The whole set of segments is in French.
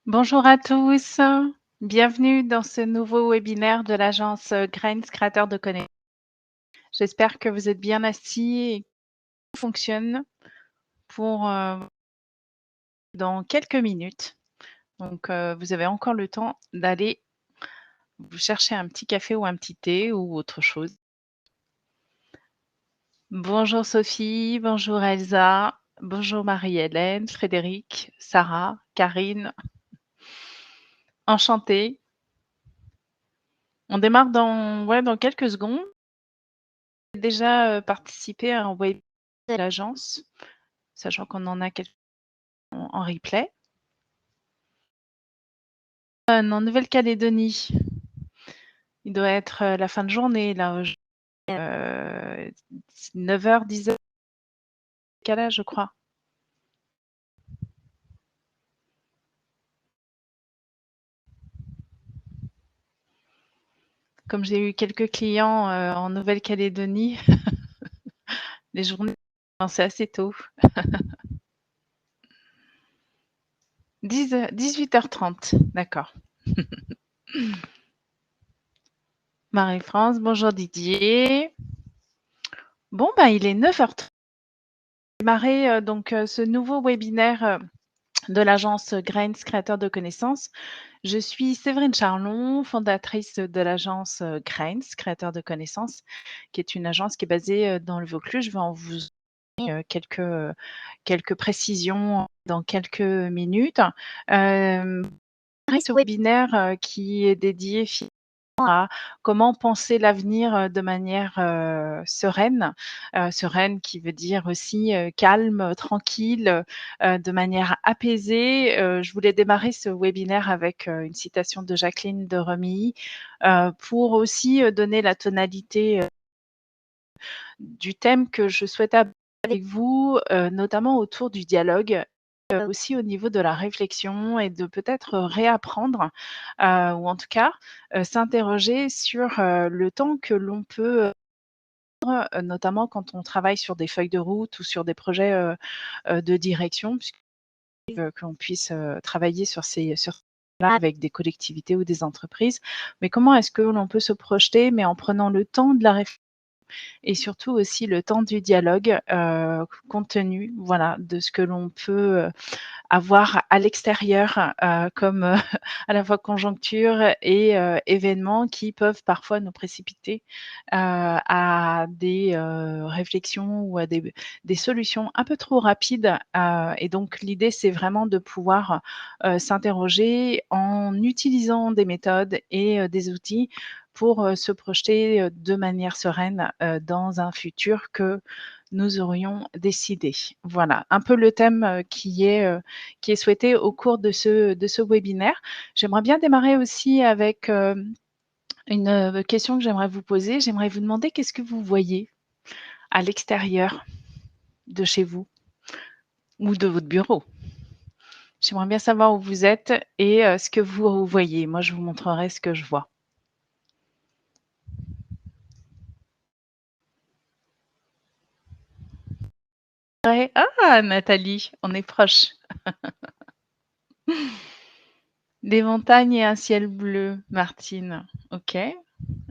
Bonjour à tous, bienvenue dans ce nouveau webinaire de l'agence Grains Créateur de connaissances. J'espère que vous êtes bien assis et que tout fonctionne pour dans quelques minutes. Donc, vous avez encore le temps d'aller vous chercher un petit café ou un petit thé ou autre chose. Bonjour Sophie, bonjour Elsa, bonjour Marie-Hélène, Frédéric, Sarah, Karine. Enchantée. On démarre dans quelques secondes. Déjà, participé à un webinaire de l'agence, sachant qu'on en a quelques en replay. En Nouvelle-Calédonie, il doit être, la fin de journée là, 9h, 10h décalage, je crois. Comme j'ai eu quelques clients, en Nouvelle-Calédonie, les journées commençaient assez tôt. 18h30, d'accord. Marie-France, bonjour Didier. Bon, ben, il est 9h30. Démarrer, ce nouveau webinaire, de l'agence Grains Créateur de connaissances. Je suis Séverine Charlon, fondatrice de l'agence, Grains Créateur de connaissances, qui est une agence qui est basée, dans le Vaucluse. Je vais en vous donner, quelques précisions dans quelques minutes. Ce webinaire, qui est dédié à comment penser l'avenir, de manière, sereine. Sereine qui veut dire aussi, calme, tranquille, de manière apaisée. Je voulais démarrer ce webinaire avec, une citation de Jacqueline de Remilly, pour aussi, donner la tonalité, du thème que je souhaite aborder avec vous, notamment autour du dialogue, aussi au niveau de la réflexion et de peut-être réapprendre, ou en tout cas, s'interroger sur, le temps que l'on peut, notamment quand on travaille sur des feuilles de route ou sur des projets, de direction, puisque qu'on puisse, travailler sur là avec des collectivités ou des entreprises. Mais comment est-ce que l'on peut se projeter, mais en prenant le temps de la réflexion et surtout aussi le temps du dialogue, compte tenu, voilà, de ce que l'on peut, avoir à l'extérieur, comme, à la fois conjoncture et événements qui peuvent parfois nous précipiter, à des, réflexions ou à des solutions un peu trop rapides, et donc l'idée, c'est vraiment de pouvoir, s'interroger en utilisant des méthodes et des outils pour, se projeter, de manière sereine, dans un futur que nous aurions décidé. Voilà, un peu le thème, qui est souhaité au cours de ce webinaire. J'aimerais bien démarrer aussi avec, une, question que j'aimerais vous poser. J'aimerais vous demander qu'est-ce que vous voyez à l'extérieur de chez vous ou de votre bureau? J'aimerais bien savoir où vous êtes et ce que vous voyez. Moi, je vous montrerai ce que je vois. Ouais. Ah Nathalie, on est proches. Des montagnes et un ciel bleu, Martine. OK.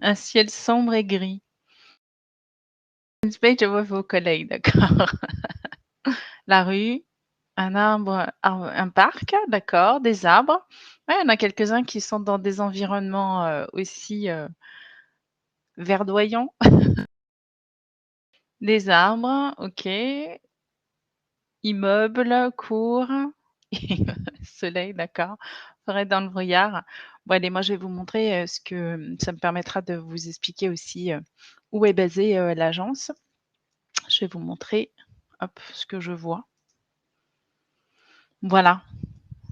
Un ciel sombre et gris. Je vois vos collègues, d'accord. La rue, un parc, d'accord, des arbres. Ouais, il y en a quelques-uns qui sont dans des environnements, aussi, verdoyants. Des arbres, OK. Immeubles, cours, soleil, d'accord. Forêt dans le brouillard. Bon allez, moi je vais vous montrer, ce que ça me permettra de vous expliquer aussi, où est basée, l'agence. Je vais vous montrer, hop, ce que je vois. Voilà.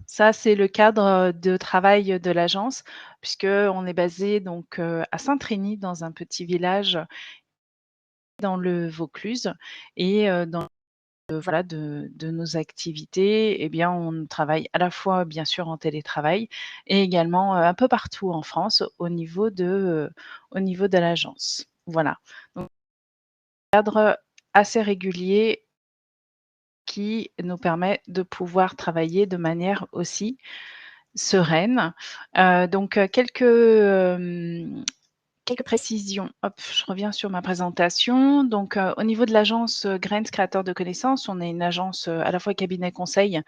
Ça, c'est le cadre, de travail, de l'agence, puisqu'on est basé donc, à Saint-Trény, dans un petit village dans le Vaucluse et dans voilà, de nos activités, eh bien, on travaille à la fois, bien sûr, en télétravail et également, un peu partout en France au niveau de l'agence. Voilà. Donc cadre assez régulier qui nous permet de pouvoir travailler de manière aussi sereine. Donc quelques précisions. Hop, je reviens sur ma présentation. Donc, au niveau de l'agence, Grants Créateurs de connaissances, on est une agence, à la fois cabinet conseil,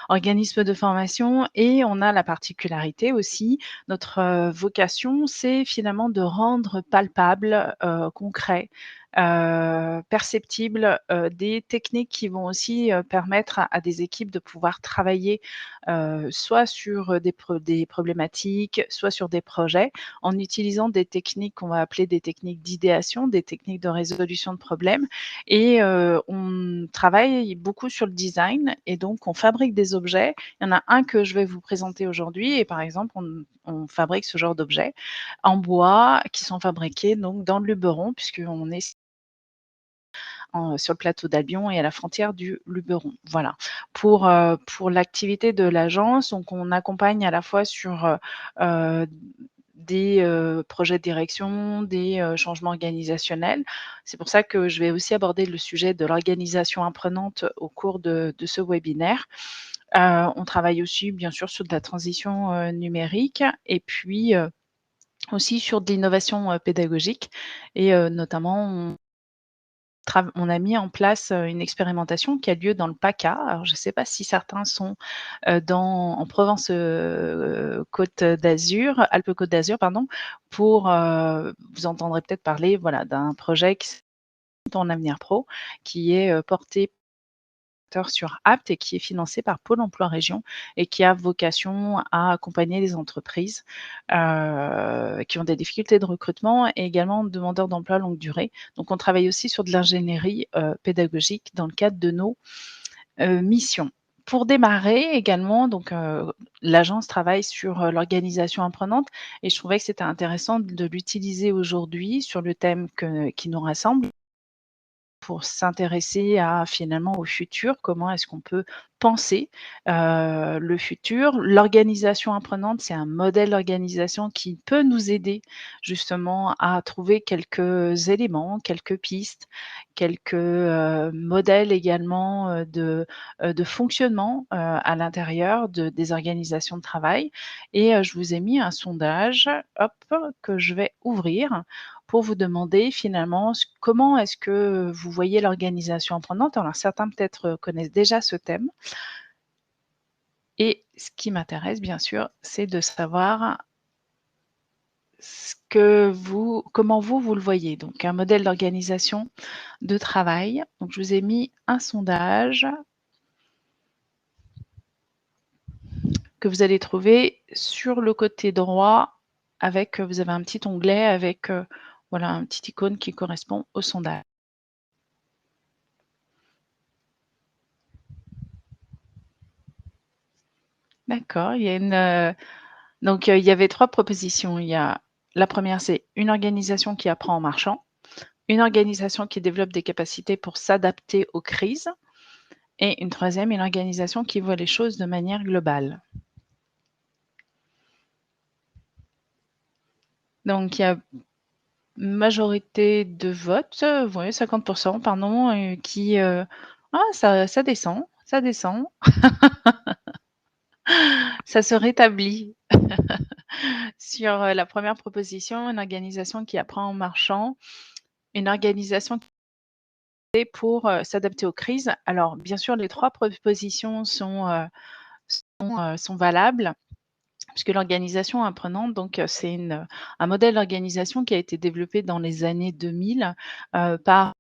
organisme de formation et on a la particularité aussi, notre, vocation, c'est finalement de rendre palpable, concret, perceptible, des techniques qui vont aussi, permettre à des équipes de pouvoir travailler, soit sur, des problématiques, soit sur des projets en utilisant des techniques qu'on va appeler des techniques d'idéation, des techniques de résolution de problèmes et on travaille beaucoup sur le design et donc on fabrique des objets. Il y en a un que je vais vous présenter aujourd'hui et par exemple, on fabrique ce genre d'objets en bois qui sont fabriqués donc dans le Luberon puisqu'on est sur le plateau d'Albion et à la frontière du Luberon. Voilà. Pour l'activité de l'agence, donc on accompagne à la fois sur, des, projets de direction, des, changements organisationnels. C'est pour ça que je vais aussi aborder le sujet de l'organisation apprenante au cours de ce webinaire. On travaille aussi bien sûr sur de la transition, numérique et puis, aussi sur de l'innovation, pédagogique et notamment on a mis en place, une expérimentation qui a lieu dans le PACA. Alors je ne sais pas si certains sont, en Provence, Côte d'Azur, Alpes-Côte d'Azur pardon, vous entendrez peut-être parler, voilà, d'un projet qui s'appelle Ton avenir pro, qui est, porté sur Apt et qui est financé par Pôle emploi région et qui a vocation à accompagner les entreprises, qui ont des difficultés de recrutement et également demandeurs d'emploi longue durée. Donc on travaille aussi sur de l'ingénierie, pédagogique dans le cadre de nos, missions. Pour démarrer également, donc l'agence travaille sur, l'organisation apprenante et je trouvais que c'était intéressant de l'utiliser aujourd'hui sur le thème qui nous rassemble pour s'intéresser à finalement au futur. Comment est-ce qu'on peut penser, le futur? L'organisation apprenante, c'est un modèle d'organisation qui peut nous aider justement à trouver quelques éléments, quelques pistes, quelques, modèles également, de fonctionnement, à l'intérieur des organisations de travail et je vous ai mis un sondage, hop, que je vais ouvrir pour vous demander finalement comment est-ce que vous voyez l'organisation apprenante. Alors certains peut-être, connaissent déjà ce thème et ce qui m'intéresse bien sûr, c'est de savoir comment vous le voyez. Donc un modèle d'organisation de travail. Donc je vous ai mis un sondage que vous allez trouver sur le côté droit avec, vous avez un petit onglet avec, voilà, un petit icône qui correspond au sondage. D'accord, donc il y avait 3 propositions. Il y a la première, c'est une organisation qui apprend en marchant, une organisation qui développe des capacités pour s'adapter aux crises et une troisième, une organisation qui voit les choses de manière globale. Donc il y a majorité de votes, ouais 50 pardon, ah ça descend, ça descend, ça se rétablit. Sur, la première proposition, une organisation qui apprend en marchant, une organisation pour, s'adapter aux crises. Alors bien sûr, les 3 propositions sont valables puisque l'organisation apprenante donc, c'est un modèle d'organisation qui a été développé dans les années 2000, par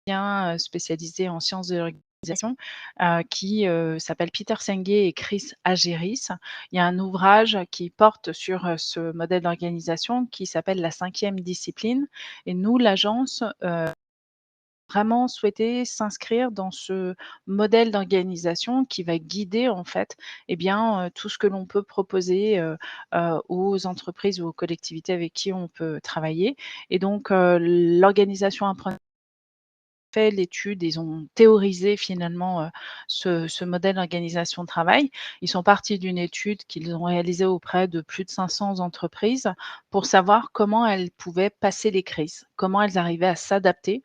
un spécialisé en sciences de l'organisation, qui, s'appelle Peter Senge et Chris Hageris. Il y a un ouvrage qui porte sur, ce modèle d'organisation qui s'appelle La 5e discipline et nous, l'agence, vraiment souhaité s'inscrire dans ce modèle d'organisation qui va guider en fait, eh bien, tout ce que l'on peut proposer, aux entreprises ou aux collectivités avec qui on peut travailler et donc l'organisation apprenante fait l'étude, ils ont théorisé finalement, ce modèle d'organisation de travail. Ils sont partis d'une étude qu'ils ont réalisée auprès de plus de 500 entreprises pour savoir comment elles pouvaient passer les crises, comment elles arrivaient à s'adapter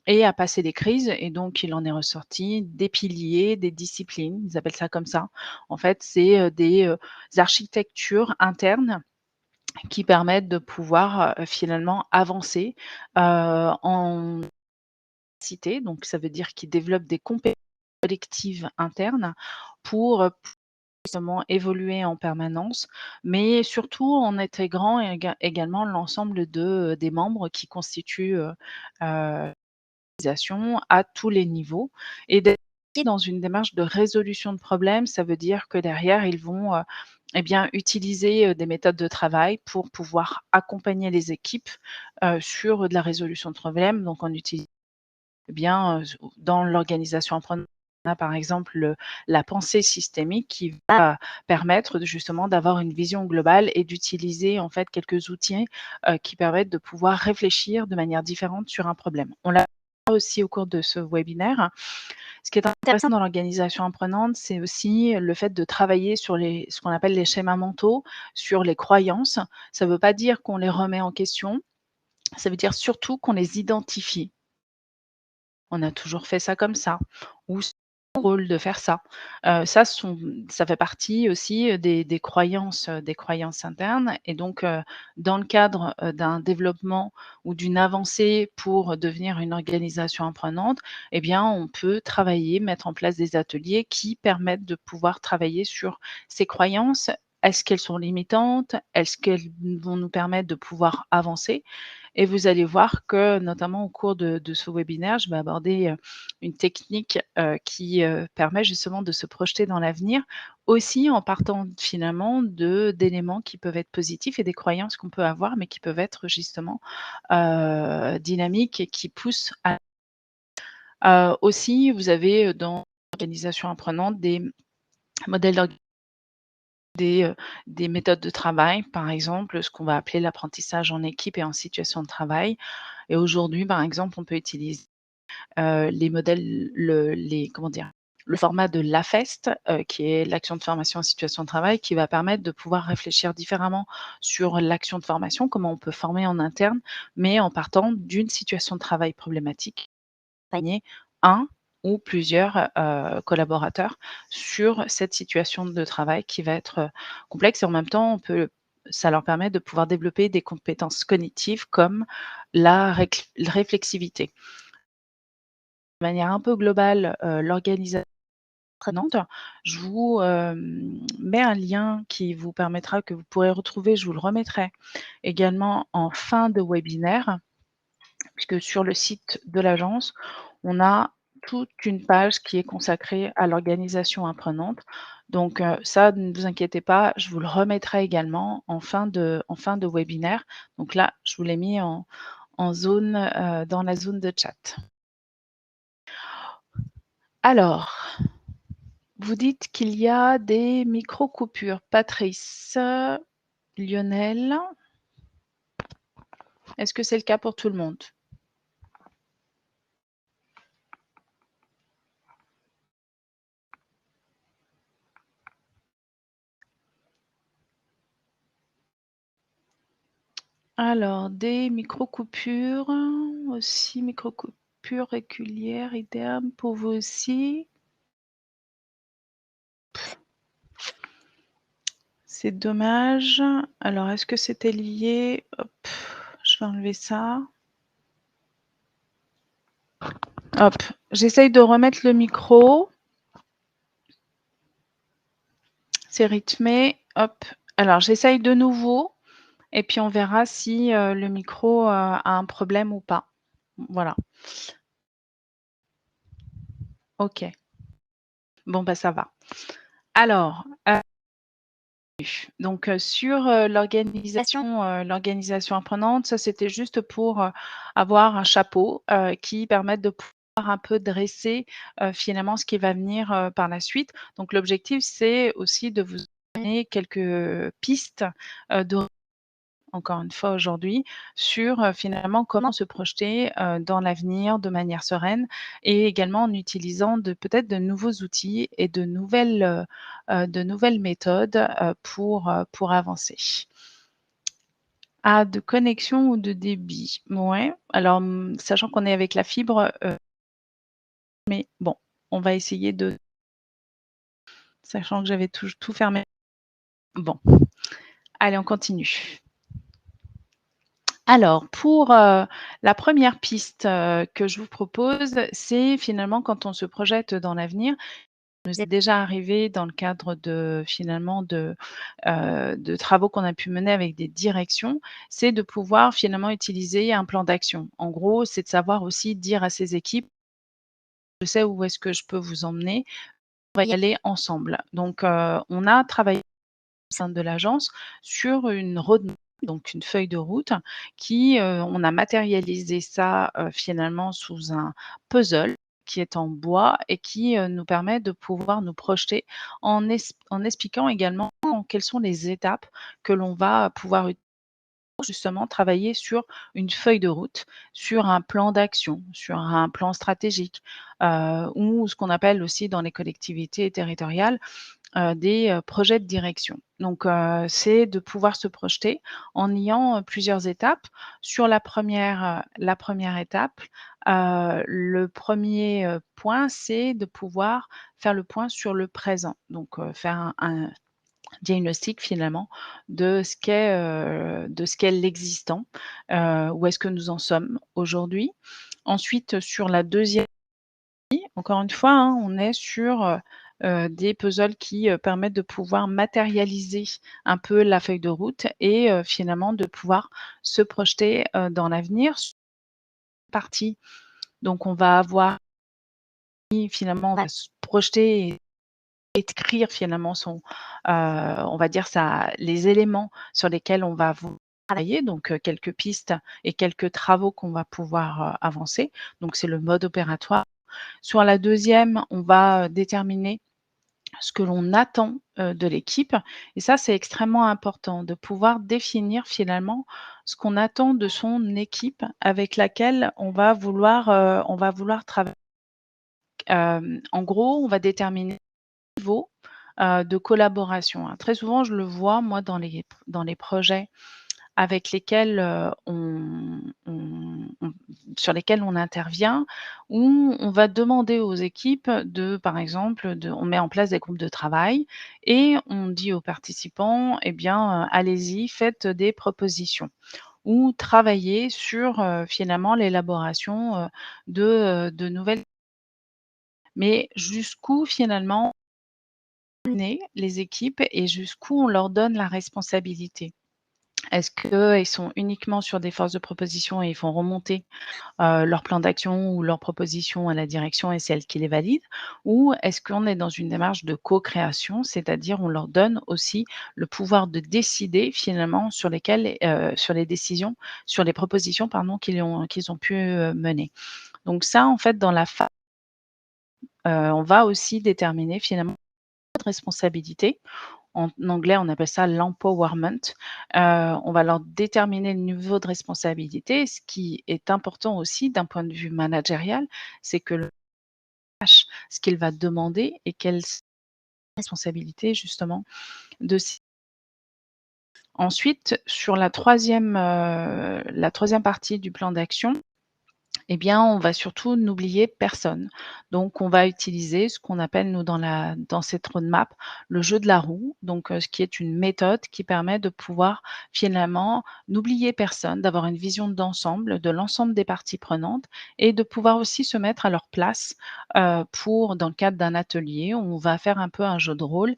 et à passer des crises et donc il en est ressorti des piliers, des disciplines, ils appellent ça comme ça. En fait, c'est, des architectures internes qui permettent de pouvoir, finalement avancer, en cité, donc ça veut dire qu'ils développent des compétences collectives internes pour, justement évoluer en permanence, mais surtout en intégrant également l'ensemble des membres qui constituent, l'organisation à tous les niveaux et d'être dans une démarche de résolution de problèmes. Ça veut dire que derrière, ils vont, eh bien, utiliser, des méthodes de travail pour pouvoir accompagner les équipes, sur de la résolution de problèmes. Donc on utilise eh bien, dans l'organisation apprenante, on a par exemple la pensée systémique qui va permettre justement d'avoir une vision globale et d'utiliser en fait quelques outils, qui permettent de pouvoir réfléchir de manière différente sur un problème. On l'a aussi au cours de ce webinaire. Ce qui est intéressant dans l'organisation apprenante, c'est aussi le fait de travailler sur ce qu'on appelle les schémas mentaux, sur les croyances. Ça ne veut pas dire qu'on les remet en question, ça veut dire surtout qu'on les identifie. On a toujours fait ça comme ça ou c'est mon rôle de faire ça. Ça fait partie aussi, des croyances internes et donc dans le cadre, d'un développement ou d'une avancée pour devenir une organisation apprenante, eh bien, on peut travailler, mettre en place des ateliers qui permettent de pouvoir travailler sur ces croyances. Est-ce qu'elles sont limitantes? Est-ce qu'elles vont nous permettre de pouvoir avancer? Et vous allez voir que, notamment au cours de ce webinaire, je vais aborder, une technique, qui, permet justement de se projeter dans l'avenir, aussi en partant finalement d'éléments qui peuvent être positifs et des croyances qu'on peut avoir, mais qui peuvent être justement, dynamiques et qui poussent à aussi vous avez, dans l'organisation apprenante des modèles des méthodes de travail, par exemple, ce qu'on va appeler l'apprentissage en équipe et en situation de travail. Et aujourd'hui, par exemple, on peut utiliser, les modèles, comment dire? Le format de l'AFEST, qui est l'action de formation en situation de travail, qui va permettre de pouvoir réfléchir différemment sur l'action de formation, comment on peut former en interne, mais en partant d'une situation de travail problématique, accompagner un ou plusieurs, collaborateurs sur cette situation de travail qui va être, complexe et en même temps, ça leur permet de pouvoir développer des compétences cognitives comme la réflexivité. De manière un peu globale, l'organisation apprenante, je vous, mets un lien qui vous permettra que vous pourrez retrouver, je vous le remettrai également en fin de webinaire, puisque sur le site de l'agence, on a toute une page qui est consacrée à l'organisation apprenante. Donc, ça, ne vous inquiétez pas, je vous le remettrai également en fin de webinaire. Donc là, je vous l'ai mis en zone, dans la zone de chat. Alors, vous dites qu'il y a des micro-coupures. Patrice, Lionel, est-ce que c'est le cas pour tout le monde? Alors, des micro-coupures, aussi micro-coupures régulières, idem pour vous aussi? C'est dommage. Alors, est-ce que c'était lié? Hop, je vais enlever ça. Hop, j'essaye de remettre le micro. C'est rythmé. Hop, alors j'essaye de nouveau et puis on verra si, le micro, a un problème ou pas. Voilà. OK. Bon, bah, ça va. Alors, donc, sur, l'organisation apprenante, ça c'était juste pour, avoir un chapeau, qui permette de pouvoir un peu dresser, finalement ce qui va venir, par la suite. Donc l'objectif, c'est aussi de vous donner quelques pistes, de encore une fois aujourd'hui, sur, finalement comment se projeter, dans l'avenir de manière sereine et également en utilisant peut-être de nouveaux outils et de nouvelles méthodes, pour avancer. Ah, de connexion ou de débit? Ouais, alors, sachant qu'on est avec la fibre, mais bon, on va essayer de sachant que j'avais tout fermé. Bon, allez, on continue. Alors pour, la première piste, que je vous propose, c'est finalement quand on se projette dans l'avenir, nous est déjà arrivé dans le cadre de finalement de travaux qu'on a pu mener avec des directions, c'est de pouvoir finalement utiliser un plan d'action. En gros, c'est de savoir aussi dire à ses équipes: «Je sais où est-ce que je peux vous emmener, on va y aller ensemble». Donc, on a travaillé au sein de l'agence sur une roadmap, donc une feuille de route qui, on a matérialisé ça, finalement sous un puzzle qui est en bois et qui, nous permet de pouvoir nous projeter en expliquant également quelles sont les étapes que l'on va pouvoir justement travailler sur une feuille de route, sur un plan d'action, sur un plan stratégique, ou ce qu'on appelle aussi dans les collectivités territoriales, des, projets de direction. Donc, c'est de pouvoir se projeter en ayant, plusieurs étapes. Sur la première étape, le premier er point, c'est de pouvoir faire le point sur le présent. Donc, faire un diagnostic finalement de ce qu'est l'existant, où est-ce que nous en sommes aujourd'hui. Ensuite, sur la deuxième, encore une fois, hein, on est sur, des puzzles qui, permettent de pouvoir matérialiser un peu la feuille de route et finalement de pouvoir se projeter, dans l'avenir. Sur une partie, donc on va avoir finalement, on va se projeter et écrire finalement on va dire ça les éléments sur lesquels on va vou travailler, donc quelques pistes et quelques travaux qu'on va pouvoir, avancer. Donc c'est le mode opératoire. Sur la deuxième, on va, déterminer ce que l'on attend, de l'équipe et ça, c'est extrêmement important de pouvoir définir finalement ce qu'on attend de son équipe avec laquelle on va vouloir travailler. En gros, on va déterminer le niveau, de collaboration, hein. Très souvent, je le vois moi dans les projets avec lesquels, on sur lesquels on intervient, où on va demander aux équipes par exemple, on met en place des groupes de travail et on dit aux participants: «Eh bien, allez-y, faites des propositions» ou travaillez sur, finalement l'élaboration, de nouvelles, mais jusqu'où finalement les équipes et jusqu'où on leur donne la responsabilité. Est-ce qu'ils sont uniquement sur des forces de proposition et ils font remonter, leur plan d'action ou leurs propositions à la direction et c'est elle qui les valide? Ou est-ce qu'on est dans une démarche de co-création, c'est-à-dire on leur donne aussi le pouvoir de décider finalement sur les décisions, sur les propositions pardon qu'ils ont pu, mener? Donc ça en fait dans la on va aussi déterminer finalement de responsabilité. En anglais, on appelle ça l'empowerment. On va leur déterminer le niveau de responsabilité. Ce qui est important aussi d'un point de vue managérial, c'est que le sache ce qu'il va demander et quelles sont les responsabilités justement de ces. Ensuite, sur la troisième partie du plan d'action, eh bien, on va surtout n'oublier personne. Donc on va utiliser ce qu'on appelle nous dans cette roadmap, le jeu de la roue, donc ce qui est une méthode qui permet de pouvoir finalement n'oublier personne, d'avoir une vision d'ensemble, de l'ensemble des parties prenantes et de pouvoir aussi se mettre à leur place, pour dans le cadre d'un atelier, on va faire un peu un jeu de rôle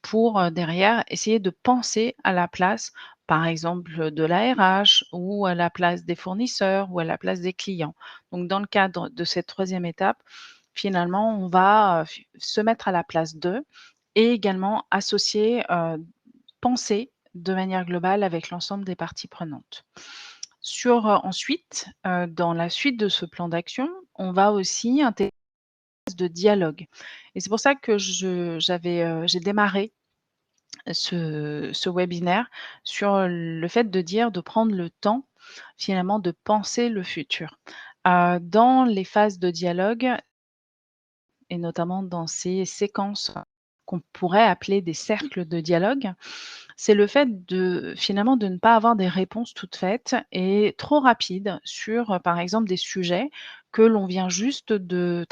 pour, derrière essayer de penser à la place, par exemple, de la RH ou à la place des fournisseurs ou à la place des clients. Donc dans le cadre de cette troisième étape, finalement, on va, se mettre à la place d'eux et également associer, penser de manière globale avec l'ensemble des parties prenantes. Ensuite, dans la suite de ce plan d'action, on va aussi intégrer de dialogue et c'est pour ça que j'ai démarré ce webinaire sur le fait de dire de prendre le temps finalement de penser le futur. Dans les phases de dialogue et notamment dans ces séquences qu'on pourrait appeler des cercles de dialogue, c'est le fait de finalement de ne pas avoir des réponses toutes faites et trop rapides sur, par exemple, des sujets que l'on vient juste de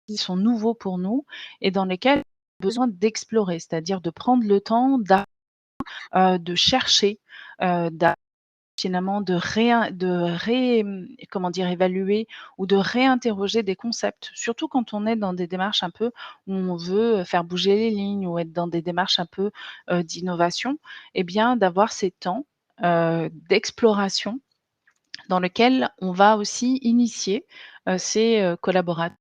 qui sont nouveaux pour nous et dans lesquels on a besoin d'explorer, c'est-à-dire de prendre le temps de chercher, d'a finalement comment dire? Évaluer ou de réinterroger des concepts. Surtout quand on est dans des démarches un peu où on veut, faire bouger les lignes ou être dans des démarches un peu, d'innovation et bien d'avoir ces temps, d'exploration dans lequel on va aussi initier, ces, collaborateurs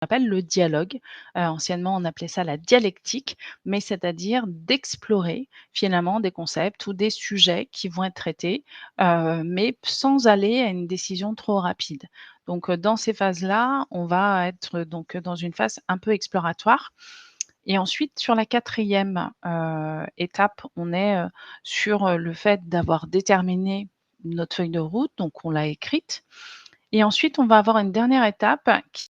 appelle le dialogue. Anciennement, on appelait ça la dialectique, mais c'est-à-dire d'explorer finalement des concepts ou des sujets qui vont être traités, mais sans aller à une décision trop rapide. Donc, dans ces phases-là, on va être donc dans une phase un peu exploratoire et ensuite sur la quatrième étape, on est, sur, le fait d'avoir déterminé notre feuille de route, donc on l'a écrite et ensuite on va avoir une dernière étape qui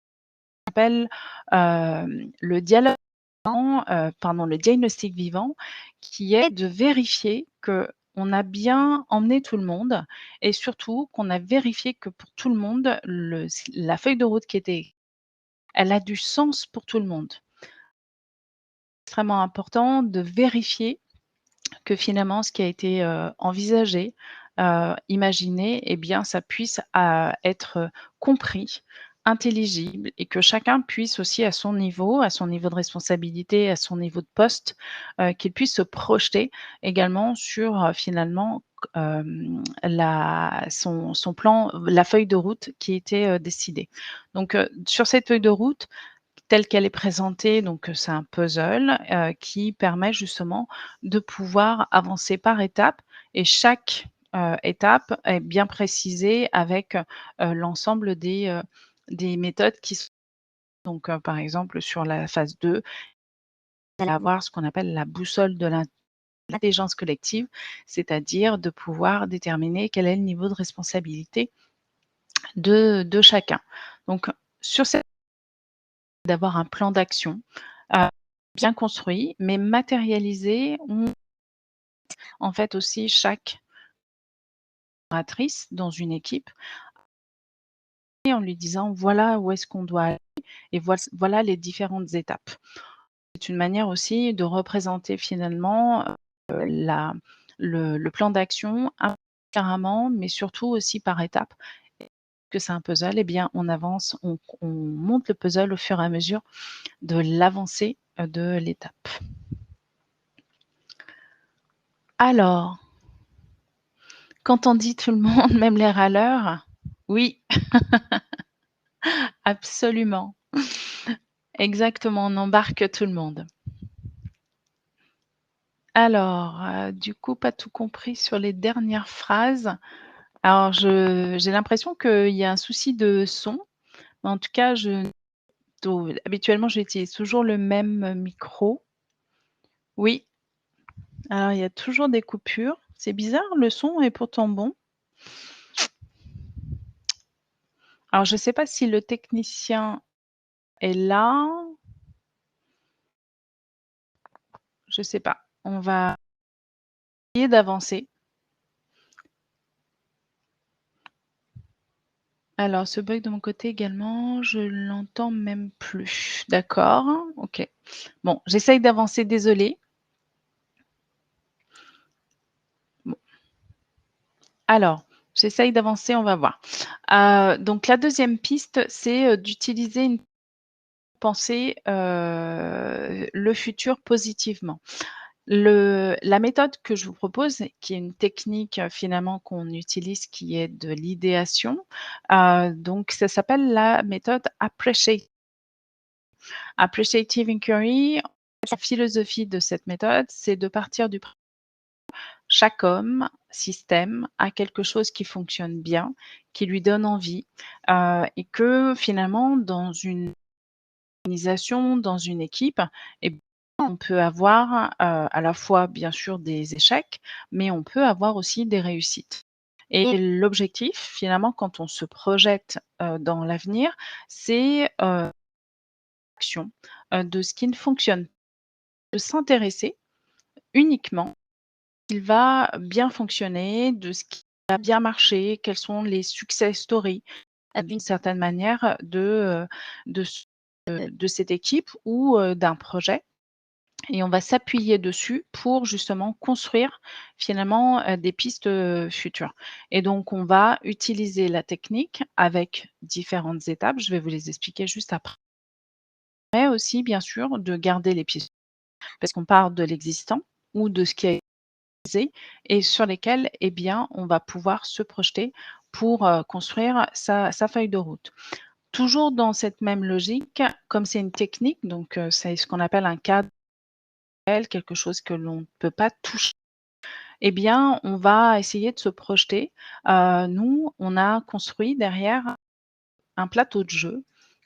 appelle, le dialogue vivant, pardon, le diagnostic vivant, qui est de vérifier qu'on a bien emmené tout le monde et surtout qu'on a vérifié que pour tout le monde, la feuille de route qui était elle a du sens pour tout le monde. Extrêmement important de vérifier que finalement ce qui a été, envisagé, imaginé et bien ça puisse, être, compris, intelligible et que chacun puisse aussi à son niveau de responsabilité, à son niveau de poste, qu'il puisse se projeter également sur, finalement, la son plan, la feuille de route qui était, décidée. Donc, sur cette feuille de route, telle qu'elle est présentée, donc c'est un puzzle, qui permet justement de pouvoir avancer par étapes et chaque, étape est bien précisée avec, l'ensemble des méthodes qui sont donc, par exemple sur la phase 2, on va avoir ce qu'on appelle la boussole de l'intelligence collective, c'est-à-dire de pouvoir déterminer quel est le niveau de responsabilité de chacun. Donc sur cette d'avoir un plan d'action, heu, bien construit, mais matérialisé. On en fait aussi chaque collaboratrice dans une équipe et en lui disant: «Voilà où est-ce qu'on doit aller et voilà les différentes étapes». C'est une manière aussi de représenter finalement, la le plan d'action différemment, mais surtout aussi par étapes. Que c'est un puzzle et bien on avance, on monte le puzzle au fur et à mesure de l'avancée, de l'étape. Alors quand on dit tout le monde, même les râleurs, oui, absolument. Exactement, on embarque tout le monde. Alors, du coup, pas tout compris sur les dernières phrases. Alors je j'ai l'impression qu'il y a un souci de son, mais en tout cas, habituellement, j'utilise toujours le même micro. Oui, alors il y a toujours des coupures. C'est bizarre, le son est pourtant bon. Alors je ne sais pas si le technicien est là, je ne sais pas. On va essayer d'avancer. Alors ce bug de mon côté également, je l'entends même plus. D'accord, OK. Bon, j'essaye d'avancer, désolée. Bon, alors, j'essaye d'avancer, on va voir. Donc la deuxième piste, c'est, d'utiliser une pensée, le futur positivement. La méthode que je vous propose, qui est une technique, finalement qu'on utilise qui est de l'idéation, donc ça s'appelle la méthode Appreciative Inquiry. La philosophie de cette méthode, c'est de partir du chaque homme, système, a quelque chose qui fonctionne bien, qui lui donne envie, et que finalement dans une organisation, dans une équipe et bien on peut avoir, à la fois bien sûr des échecs, mais on peut avoir aussi des réussites et l'objectif finalement quand on se projette, dans l'avenir, c'est, action, de ce qui ne fonctionne, de s'intéresser uniquement ce qui va bien fonctionner, de ce qui a bien marché, quels sont les success stories, d'une certaine manière de ce de cette équipe ou d'un projet et on va s'appuyer dessus pour justement construire finalement, des pistes, futures et donc on va utiliser la technique avec différentes étapes. Je vais vous les expliquer juste après. Mais aussi bien sûr de garder les pistes parce qu'on part de l'existant ou de ce qui a été réalisé et sur lesquels, eh bien, on va pouvoir se projeter pour, construire sa feuille de route. Toujours dans cette même logique, comme c'est une technique, donc c'est ce qu'on appelle un cadre, quelque chose que l'on ne peut pas toucher, eh bien, on va essayer de se projeter. Nous, on a construit derrière un plateau de jeu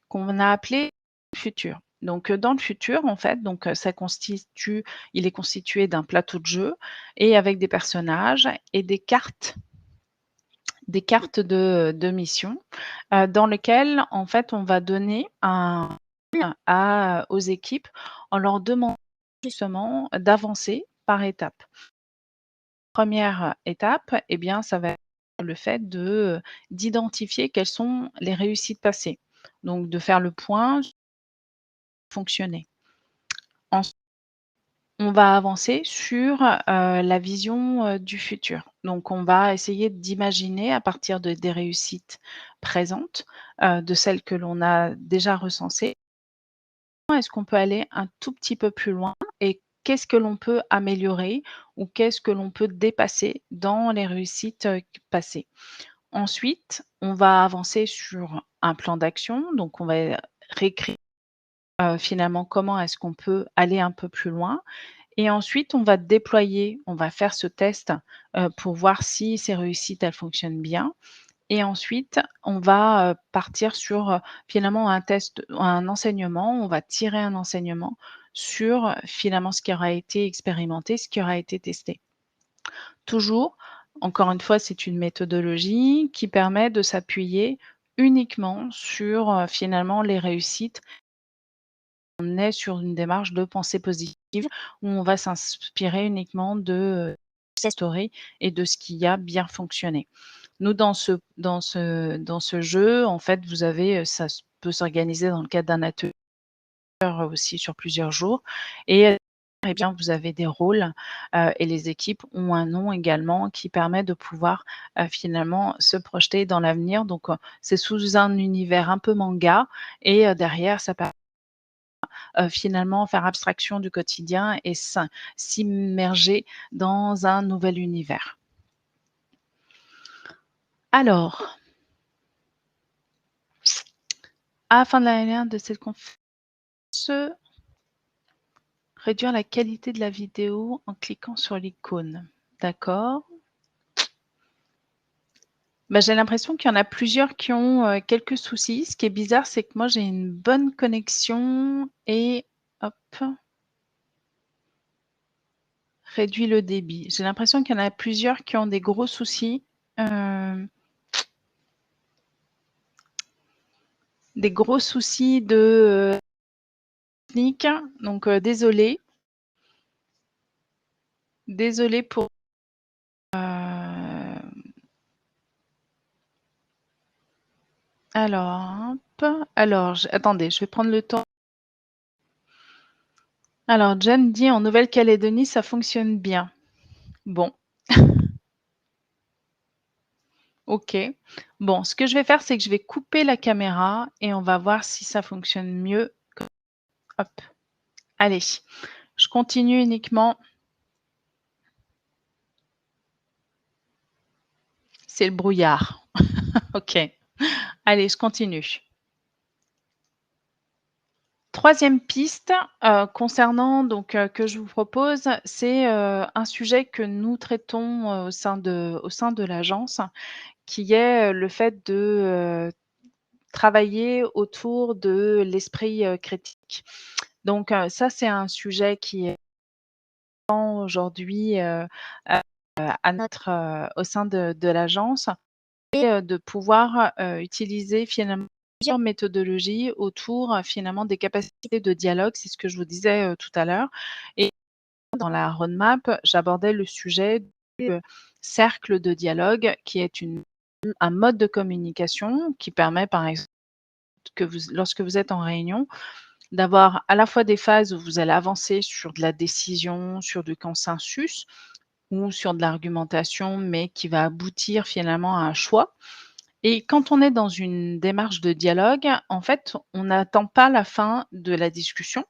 qu'on a appelé futur. Donc, dans le futur, en fait, donc, il est constitué d'un plateau de jeu et avec des personnages et des cartes de mission, dans lesquelles, en fait, on va donner aux équipes en leur demandant justement d'avancer par étapes. Première étape, eh bien, ça va être le fait d'identifier quelles sont les réussites passées. Donc de faire le point fonctionner. Ensuite, on va avancer sur, la vision, du futur. Donc on va essayer d'imaginer à partir des réussites présentes, de celles que l'on a déjà recensées, comment est-ce qu'on peut aller un tout petit peu plus loin et qu'est-ce que l'on peut améliorer ou qu'est-ce que l'on peut dépasser dans les réussites, passées. Ensuite, on va avancer sur un plan d'action, donc on va réécrire, finalement comment est-ce qu'on peut aller un peu plus loin et ensuite on va déployer, on va faire ce test, pour voir si ces réussites, elles fonctionnent bien et ensuite on va, partir sur, finalement un enseignement. On va tirer un enseignement sur, finalement ce qui aura été expérimenté, ce qui aura été testé. Toujours, encore une fois, c'est une méthodologie qui permet de s'appuyer uniquement sur, finalement les réussites. On est sur une démarche de pensée positive où on va s'inspirer uniquement de, success story et de ce qui a bien fonctionné. Nous dans ce jeu, en fait, vous avez, ça peut s'organiser dans le cadre d'un atelier aussi sur plusieurs jours et eh bien, vous avez des rôles, et les équipes ont un nom également qui permet de pouvoir, finalement se projeter dans l'avenir. Donc, c'est sous un univers un peu manga et derrière ça permet, finalement faire abstraction du quotidien et s'immerger dans un nouvel univers. Alors, à la fin de l'année de cette conférence, réduire la qualité de la vidéo en cliquant sur l'icône. D'accord. Bah, j'ai l'impression qu'il y en a plusieurs qui ont, quelques soucis. Ce qui est bizarre, c'est que moi, j'ai une bonne connexion et hop, réduit le débit. J'ai l'impression qu'il y en a plusieurs qui ont des gros soucis, de, technique. Donc, désolée. Désolée pour, alors, hop, alors attendez, je vais prendre le temps. Alors Jen dit: «En Nouvelle-Calédonie, ça fonctionne bien». Bon, OK. Bon, ce que je vais faire, c'est que je vais couper la caméra et on va voir si ça fonctionne mieux. Hop, allez, je continue uniquement. C'est le brouillard. OK. Allez, je continue. Troisième piste, concernant donc que je vous propose, c'est, un sujet que nous traitons, au sein de l'agence, qui est, le fait de, travailler autour de l'esprit, critique. Donc ça, c'est un sujet qui est aujourd'hui, à notre, au sein de l'agence et de pouvoir, utiliser finalement plusieurs méthodologies autour, finalement des capacités de dialogue. C'est ce que je vous disais, tout à l'heure et dans la roadmap, j'abordais le sujet du cercle de dialogue qui est un mode de communication qui permet, par exemple, lorsque vous êtes en réunion, d'avoir à la fois des phases où vous allez avancer sur de la décision, sur du consensus ou sur de l'argumentation, mais qui va aboutir finalement à un choix. Et quand on est dans une démarche de dialogue, en fait, on n'attend pas la fin de la discussion,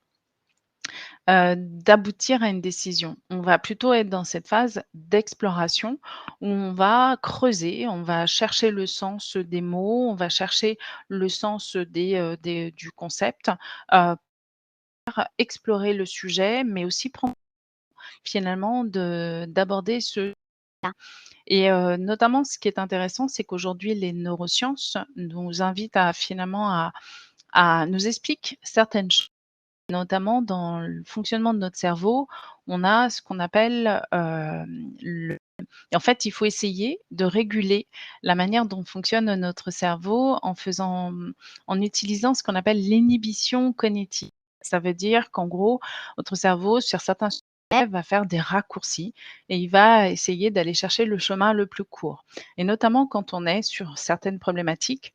d'aboutir à une décision. On va plutôt être dans cette phase d'exploration où on va creuser, on va chercher le sens des mots, on va chercher le sens du concept, explorer le sujet, mais aussi prendre finalement d'aborder ce et notamment ce qui est intéressant, c'est qu'aujourd'hui les neurosciences nous invitent à finalement à nous expliquent certaines choses, notamment dans le fonctionnement de notre cerveau, on a ce qu'on appelle, le et en fait, il faut essayer de réguler la manière dont fonctionne notre cerveau en utilisant ce qu'on appelle l'inhibition cognitive. Ça veut dire qu'en gros, notre cerveau, sur certains sujets, va faire des raccourcis et il va essayer d'aller chercher le chemin le plus court et notamment quand on est sur certaines problématiques,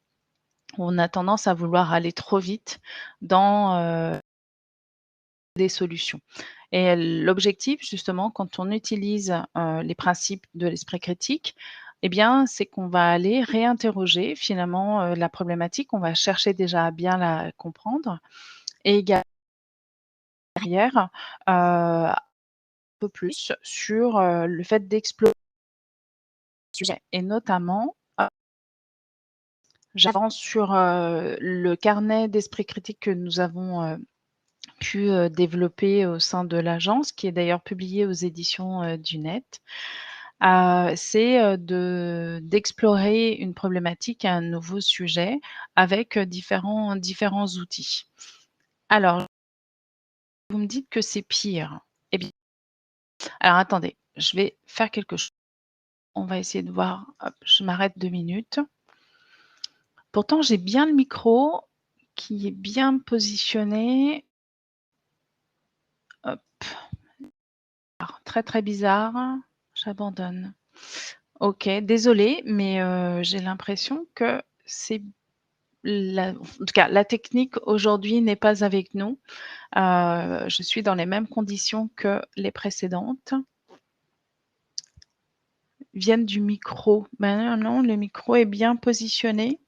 on a tendance à vouloir aller trop vite dans, des solutions et l'objectif justement quand on utilise, les principes de l'esprit critique eh bien, c'est qu'on va aller réinterroger finalement, la problématique. On va chercher déjà à bien la comprendre et également derrière, un peu plus sur, le fait d'explorer le sujet et notamment, j'avance sur, le carnet d'esprit critique que nous avons, pu, développer au sein de l'agence, qui est d'ailleurs publié aux éditions, du Net. C'est, d'explorer une problématique, un nouveau sujet avec, différents outils. Alors, vous me dites que c'est pire. Eh bien alors attendez, je vais faire quelque chose. On va essayer de voir. Hop, je m'arrête 2 minutes. Pourtant, j'ai bien le micro qui est bien positionné. Hop, alors très, très bizarre. J'abandonne. OK, désolée, mais j'ai l'impression que c'est en tout cas, la technique aujourd'hui n'est pas avec nous. Je suis dans les mêmes conditions que les précédentes. Viennent du micro. Ben non, non, le micro est bien positionné.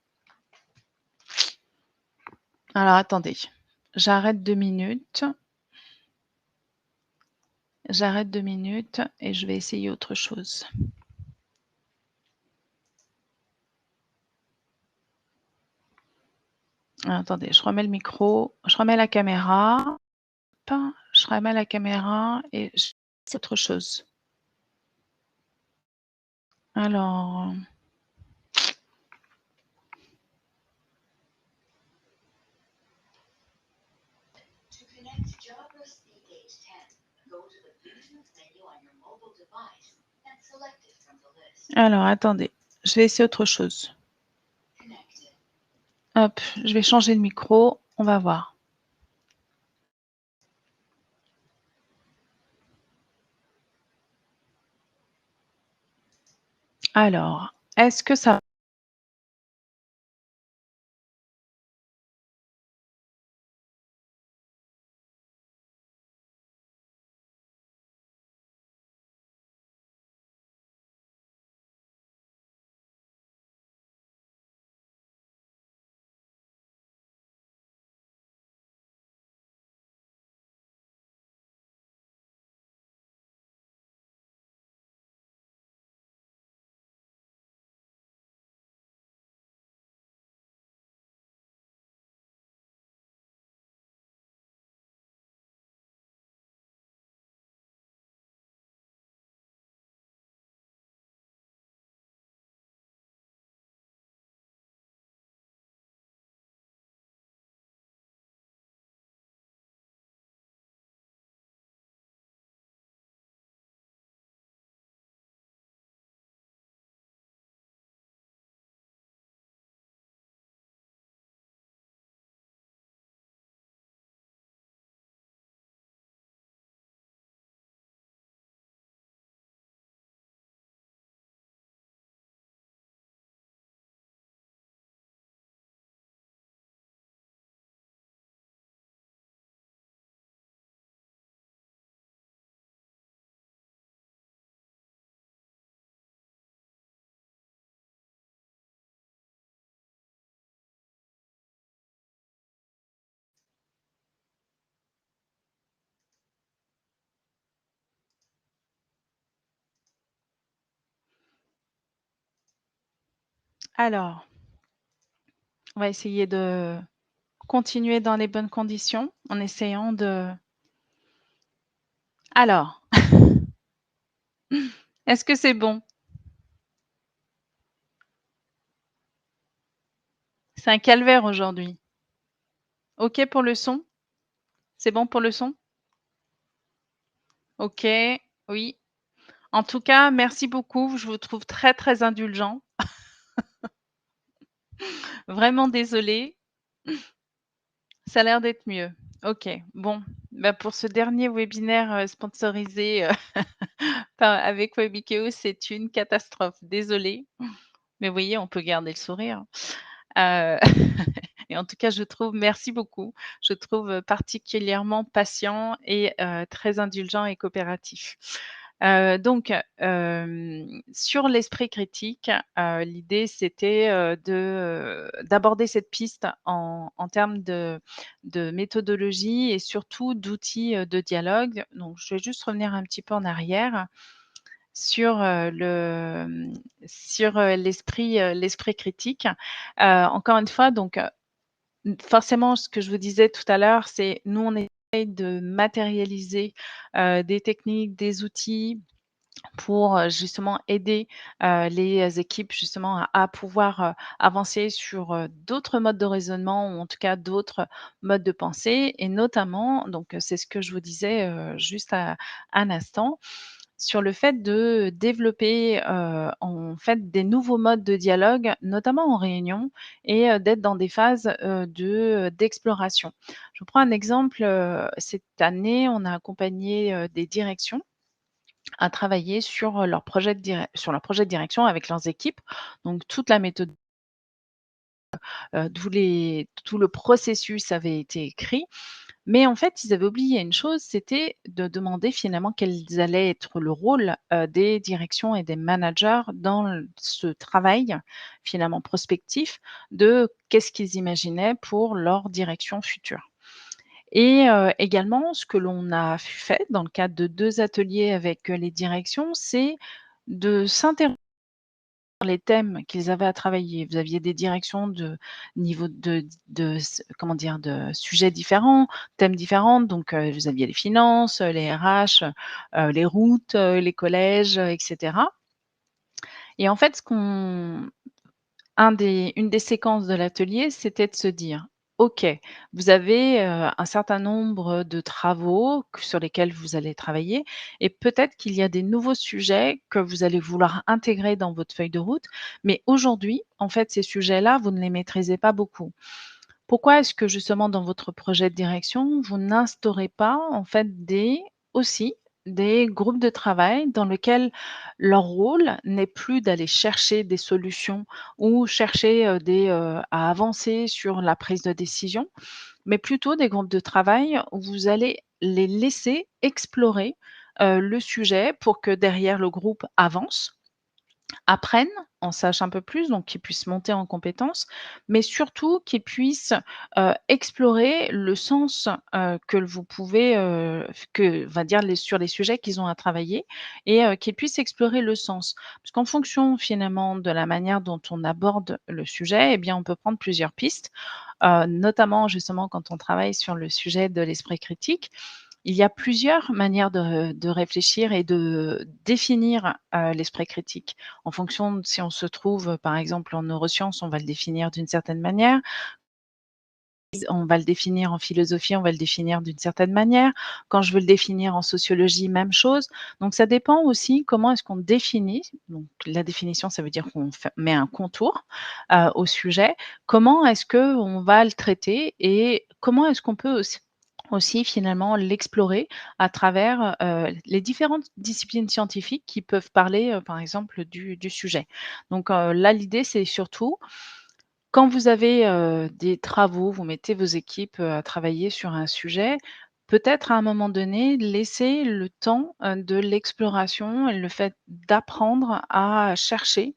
Alors attendez, j'arrête 2 minutes. J'arrête 2 minutes et je vais essayer autre chose. Alors attendez, je remets le micro, je remets la caméra. Hop, je remets la caméra et c'est autre chose. Alors alors attendez, je vais essayer autre chose. Hop, je vais changer de micro, on va voir. Alors, est-ce que ça Alors, on va essayer de continuer dans les bonnes conditions en essayant de alors, est-ce que c'est bon? C'est un calvaire aujourd'hui. OK pour le son? C'est bon pour le son? OK, oui. En tout cas, merci beaucoup. Je vous trouve très, très indulgent. Vraiment désolée. Ça a l'air d'être mieux. OK, bon, bah, pour ce dernier webinaire, sponsorisé, par avec Webikeo, c'est une catastrophe. Désolée, mais vous voyez, on peut garder le sourire. Heu et en tout cas, je trouve merci beaucoup. Je trouve, particulièrement patient et très indulgent et coopératif. Donc, sur l'esprit critique, l'idée c'était, d'aborder cette piste en termes de méthodologie et surtout d'outils, de dialogue. Donc je vais juste revenir un petit peu en arrière sur, l'esprit critique. Encore une fois donc, forcément, ce que je vous disais tout à l'heure, c'est nous, on essaye de matérialiser, des techniques, des outils pour, justement aider, les équipes justement à pouvoir, avancer sur, d'autres modes de raisonnement ou en tout cas d'autres modes de pensée et notamment donc, c'est ce que je vous disais, juste à un instant, sur le fait de développer, en fait des nouveaux modes de dialogue, notamment en réunion et d'être dans des phases, d'exploration. Je vous prends un exemple, cette année, on a accompagné, des directions à travailler sur, leur projet de direction avec leurs équipes. Donc toute la méthode, tout le processus avait été écrit. Mais en fait, ils avaient oublié une chose, c'était de demander finalement quels allait être le rôle, des directions et des managers dans ce travail finalement prospectif de qu'est-ce qu'ils imaginaient pour leur direction future. Et également, ce que l'on a fait dans le cadre de 2 ateliers avec, les directions, c'est de s'interroger sur les thèmes qu'ils avaient à travailler. Vous aviez des directions de niveau de s comment dire? De sujets différents, thèmes différents, donc vous aviez les finances, les RH, les routes, les collèges, et cetera. Et en fait, ce qu'on une des séquences de l'atelier, c'était de se dire: «OK, vous avez, un certain nombre de travaux sur lesquels vous allez travailler et peut-être qu'il y a des nouveaux sujets que vous allez vouloir intégrer dans votre feuille de route, mais aujourd'hui, en fait, ces sujets-là, vous ne les maîtrisez pas beaucoup. Pourquoi est-ce que justement dans votre projet de direction, vous n'instaurez pas en fait aussi des groupes de travail dans lesquels leur rôle n'est plus d'aller chercher des solutions ou chercher, à avancer sur la prise de décision, mais plutôt des groupes de travail où vous allez les laisser explorer, le sujet pour que derrière le groupe avance, apprennent, en sachent un peu plus, donc qu'ils puissent monter en compétences, mais surtout qu'ils puissent, explorer le sens, que vous pouvez, que on va dire sur les sujets qu'ils ont à travailler et qu'ils puissent explorer le sens. Parce qu'en fonction finalement de la manière dont on aborde le sujet, eh bien on peut prendre plusieurs pistes, notamment justement quand on travaille sur le sujet de l'esprit critique. Il y a plusieurs manières de réfléchir et de définir, l'esprit critique. En fonction de si on se trouve, par exemple, en neurosciences, on va le définir d'une certaine manière. On va le définir en philosophie, on va le définir d'une certaine manière. Quand je veux le définir en sociologie, même chose. Donc ça dépend aussi comment est-ce qu'on définit. Donc la définition, ça veut dire qu'on met un contour, au sujet. Comment est-ce qu'on va le traiter et comment est-ce qu'on peut aussi finalement l'explorer à travers, les différentes disciplines scientifiques qui peuvent parler, par exemple du sujet. Donc, là l'idée c'est surtout quand vous avez, des travaux, vous mettez vos équipes, à travailler sur un sujet, peut-être à un moment donné, laisser le temps, de l'exploration et le fait d'apprendre à chercher,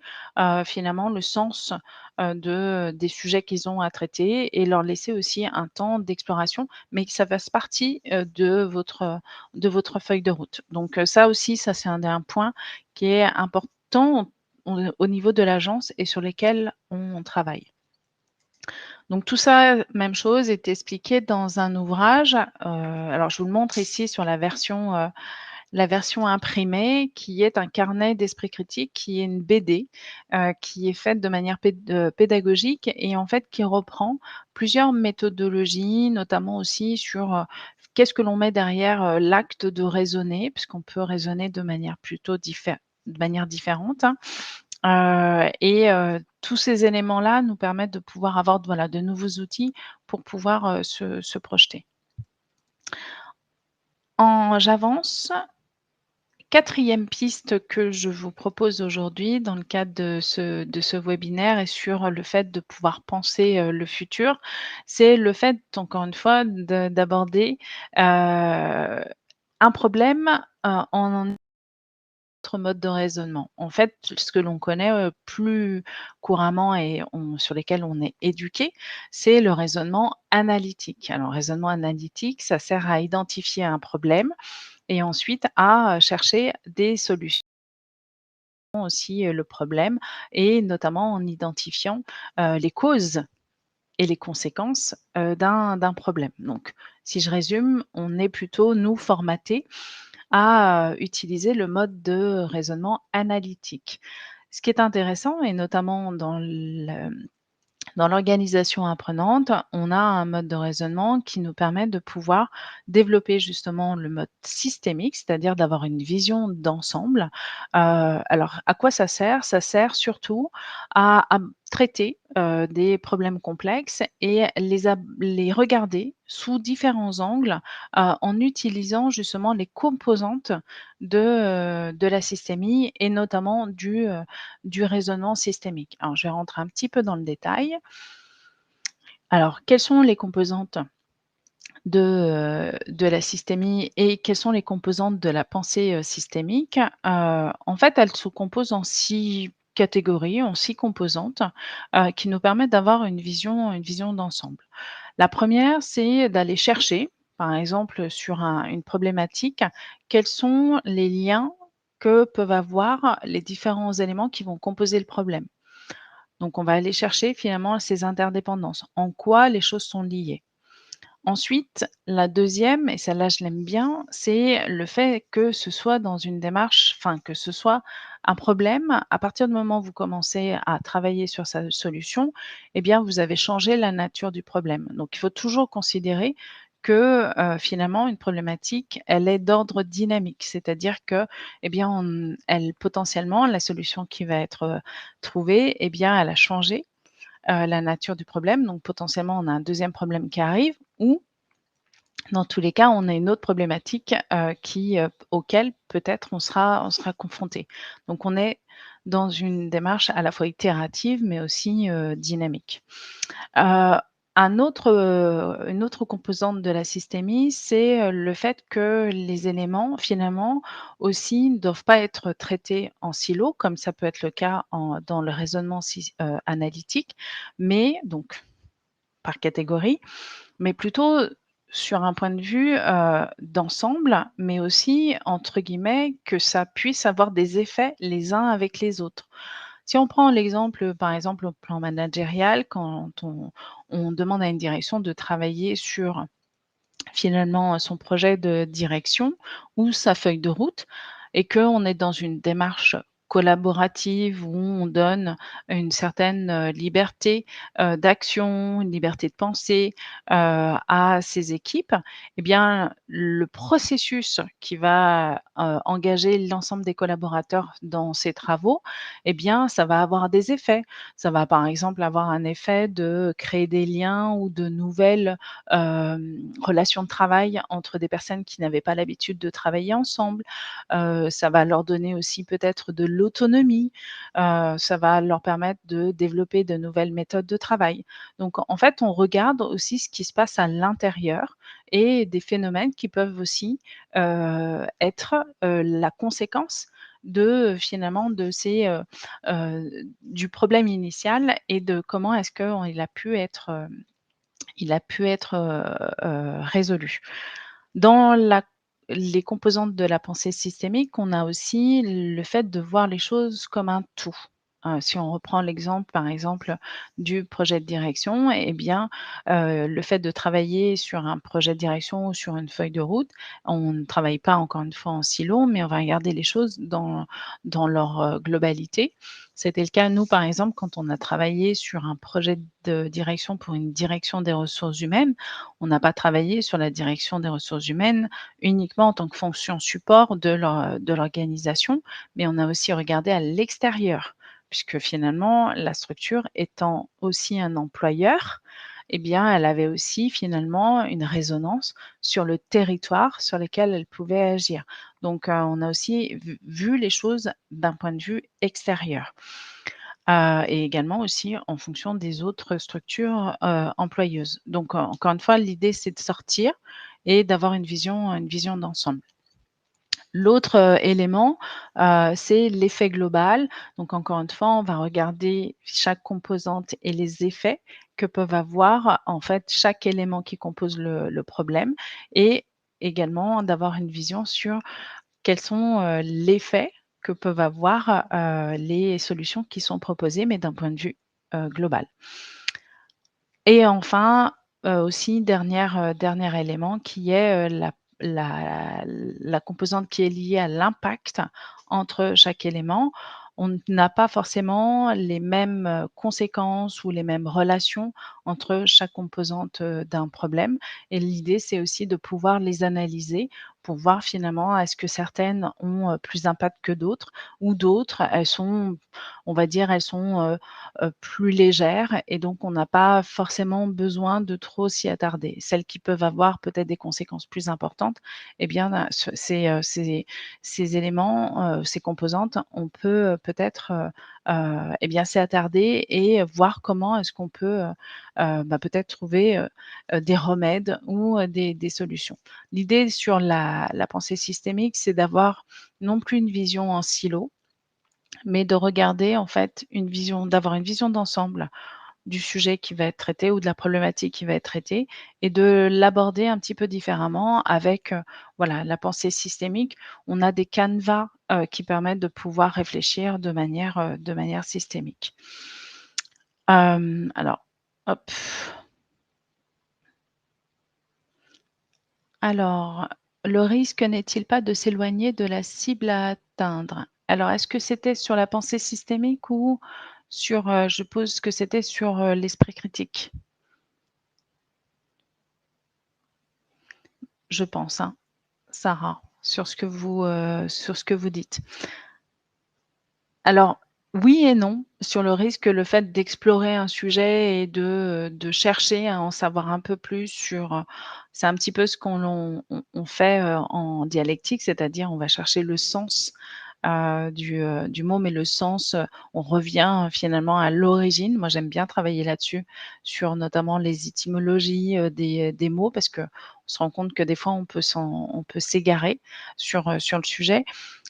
finalement le sens, des sujets qu'ils ont à traiter et leur laisser aussi un temps d'exploration, mais que ça fasse partie, de votre feuille de route. Donc, ça aussi, ça c'est un point qui est important au niveau de l'agence et sur lesquels on travaille. Donc tout ça, même chose, est expliqué dans un ouvrage. Alors je vous le montre ici sur la version imprimée, qui est un carnet d'esprit critique, qui est une BD, qui est faite de manière pédagogique et en fait qui reprend plusieurs méthodologies, notamment aussi sur, qu'est-ce que l'on met derrière, l'acte de raisonner, puisqu'on peut raisonner de manière plutôt de manière différente, hein. Tous ces éléments-là nous permettent de pouvoir avoir voilà, de nouveaux outils pour pouvoir, se projeter. J'avance. Quatrième piste que je vous propose aujourd'hui dans le cadre de ce webinaire et sur le fait de pouvoir penser, le futur, c'est le fait, encore une fois, d'aborder, un problème, en autre mode de raisonnement. En fait, ce que l'on connaît, plus couramment et sur lesquels on est éduqué, c'est le raisonnement analytique. Alors, raisonnement analytique, ça sert à identifier un problème et ensuite à, chercher des solutions aussi, le problème et notamment en identifiant, les causes et les conséquences, d'un problème. Donc si je résume, on est plutôt, nous, formatés à, utiliser le mode de raisonnement analytique. Ce qui est intéressant et notamment dans l'organisation apprenante, on a un mode de raisonnement qui nous permet de pouvoir développer justement le mode systémique, c'est-à-dire d'avoir une vision d'ensemble. Alors à quoi ça sert? Ça sert surtout à traiter, des problèmes complexes et les regarder sous différents angles, en utilisant justement les composantes de la systémie et notamment du raisonnement systémique. Alors je vais rentrer un petit peu dans le détail. Alors, quelles sont les composantes de la systémie et quelles sont les composantes de la pensée, systémique? En fait, elles se composent en 6 catégories, en 6 composantes, qui nous permettent d'avoir une vision d'ensemble. La première, c'est d'aller chercher, par exemple, sur une problématique, quels sont les liens que peuvent avoir les différents éléments qui vont composer le problème. Donc on va aller chercher finalement ces interdépendances. En quoi les choses sont liées? Ensuite, la deuxième, et celle-là je l'aime bien, c'est le fait que ce soit dans une démarche, enfin que ce soit un problème, à partir du moment où vous commencez à travailler sur sa solution, eh bien vous avez changé la nature du problème. Donc il faut toujours considérer que, finalement une problématique, elle est d'ordre dynamique. C'est-à-dire que, eh bien elle potentiellement la solution qui va être, trouvée, eh bien elle a changé, la nature du problème. Donc potentiellement on a un deuxième problème qui arrive ou dans tous les cas, on a une autre problématique, auquel peut-être on sera confronté. Donc on est dans une démarche à la fois itérative, mais aussi, dynamique. Heu, une autre composante de la systémie, c'est, le fait que les éléments, finalement, aussi ne doivent pas être traités en silo, comme ça peut être le cas dans le raisonnement analytique, mais donc par catégorie, mais plutôt sur un point de vue, d'ensemble, mais aussi entre guillemets que ça puisse avoir des effets les uns avec les autres. Si on prend l'exemple, par exemple, au plan managérial, quand on demande à une direction de travailler sur finalement son projet de direction ou sa feuille de route et qu'on est dans une démarche collaborative où on donne une certaine, liberté, d'action, une liberté de penser, à ses équipes et bien, le processus qui va, engager l'ensemble des collaborateurs dans ces travaux et bien, ça va avoir des effets. Ça va, par exemple, avoir un effet de créer des liens ou de nouvelles relations de travail entre des personnes qui n'avaient pas l'habitude de travailler ensemble. Ça va leur donner aussi peut-être de l'autonomie, ça va leur permettre de développer de nouvelles méthodes de travail. Donc en fait, on regarde aussi ce qui se passe à l'intérieur et des phénomènes qui peuvent aussi, être, la conséquence finalement de du problème initial et de comment est-ce qu'il a pu être, résolu. Dans la les composantes de la pensée systémique, on a aussi le fait de voir les choses comme un tout. Si on reprend l'exemple, par exemple, du projet de direction, eh bien, le fait de travailler sur un projet de direction ou sur une feuille de route, on ne travaille pas encore une fois en silo, mais on va regarder les choses dans leur, globalité. C'était le cas, nous, par exemple, quand on a travaillé sur un projet de direction pour une direction des ressources humaines. On n'a pas travaillé sur la direction des ressources humaines uniquement en tant que fonction support de l'organisation, mais on a aussi regardé à l'extérieur, puisque finalement la structure étant aussi un employeur, eh bien elle avait aussi finalement une résonance sur le territoire sur lequel elle pouvait agir. Donc, on a aussi vu les choses d'un point de vue extérieur. Et également aussi en fonction des autres structures, employeuses. Donc, encore une fois, l'idée, c'est de sortir et d'avoir une vision d'ensemble. L'autre, élément, c'est l'effet global. Donc encore une fois, on va regarder chaque composante et les effets que peuvent avoir, en fait, chaque élément qui compose le problème et également d'avoir une vision sur quels sont, l'effet que peuvent avoir, les solutions qui sont proposées, mais d'un point de vue, global. Et enfin, aussi dernier élément qui est, la composante qui est liée à l'impact entre chaque élément. On n'a pas forcément les mêmes, conséquences ou les mêmes relations entre chaque composante, d'un problème et l'idée, c'est aussi de pouvoir les analyser pour voir finalement est-ce que certaines ont, plus d'impact que d'autres ou d'autres, elles sont, on va dire, elles sont, plus légères et donc on n'a pas forcément besoin de trop s'y attarder. Celles qui peuvent avoir peut-être des conséquences plus importantes, eh bien, ces éléments, ces composantes, on peut, peut-être, eh bien, s'y attarder et voir comment est-ce qu'on peut, bah, peut-être trouver, des remèdes ou, des solutions. L'idée sur la pensée systémique, c'est d'avoir non plus une vision en silo, mais de regarder en fait d'avoir une vision d'ensemble du sujet qui va être traité ou de la problématique qui va être traitée et de l'aborder un petit peu différemment avec, voilà, la pensée systémique. On a des canevas, qui permettent de pouvoir réfléchir de manière systémique. Alors, hop. Alors, le risque n'est-il pas de s'éloigner de la cible à atteindre? Alors, est-ce que c'était sur la pensée systémique ou sur, je suppose que c'était sur, l'esprit critique? Je pense, hein, Sarah, sur ce que vous dites. Alors, oui et non, sur le risque, le fait d'explorer un sujet et de chercher à en savoir un peu plus sur, c'est un petit peu ce on fait, en dialectique, c'est-à-dire on va chercher le sens, du mot, mais le sens, on revient finalement à l'origine. Moi, j'aime bien travailler là-dessus, sur notamment les étymologies, des mots parce qu'on se rend compte que des fois on peut s'égarer sur le sujet.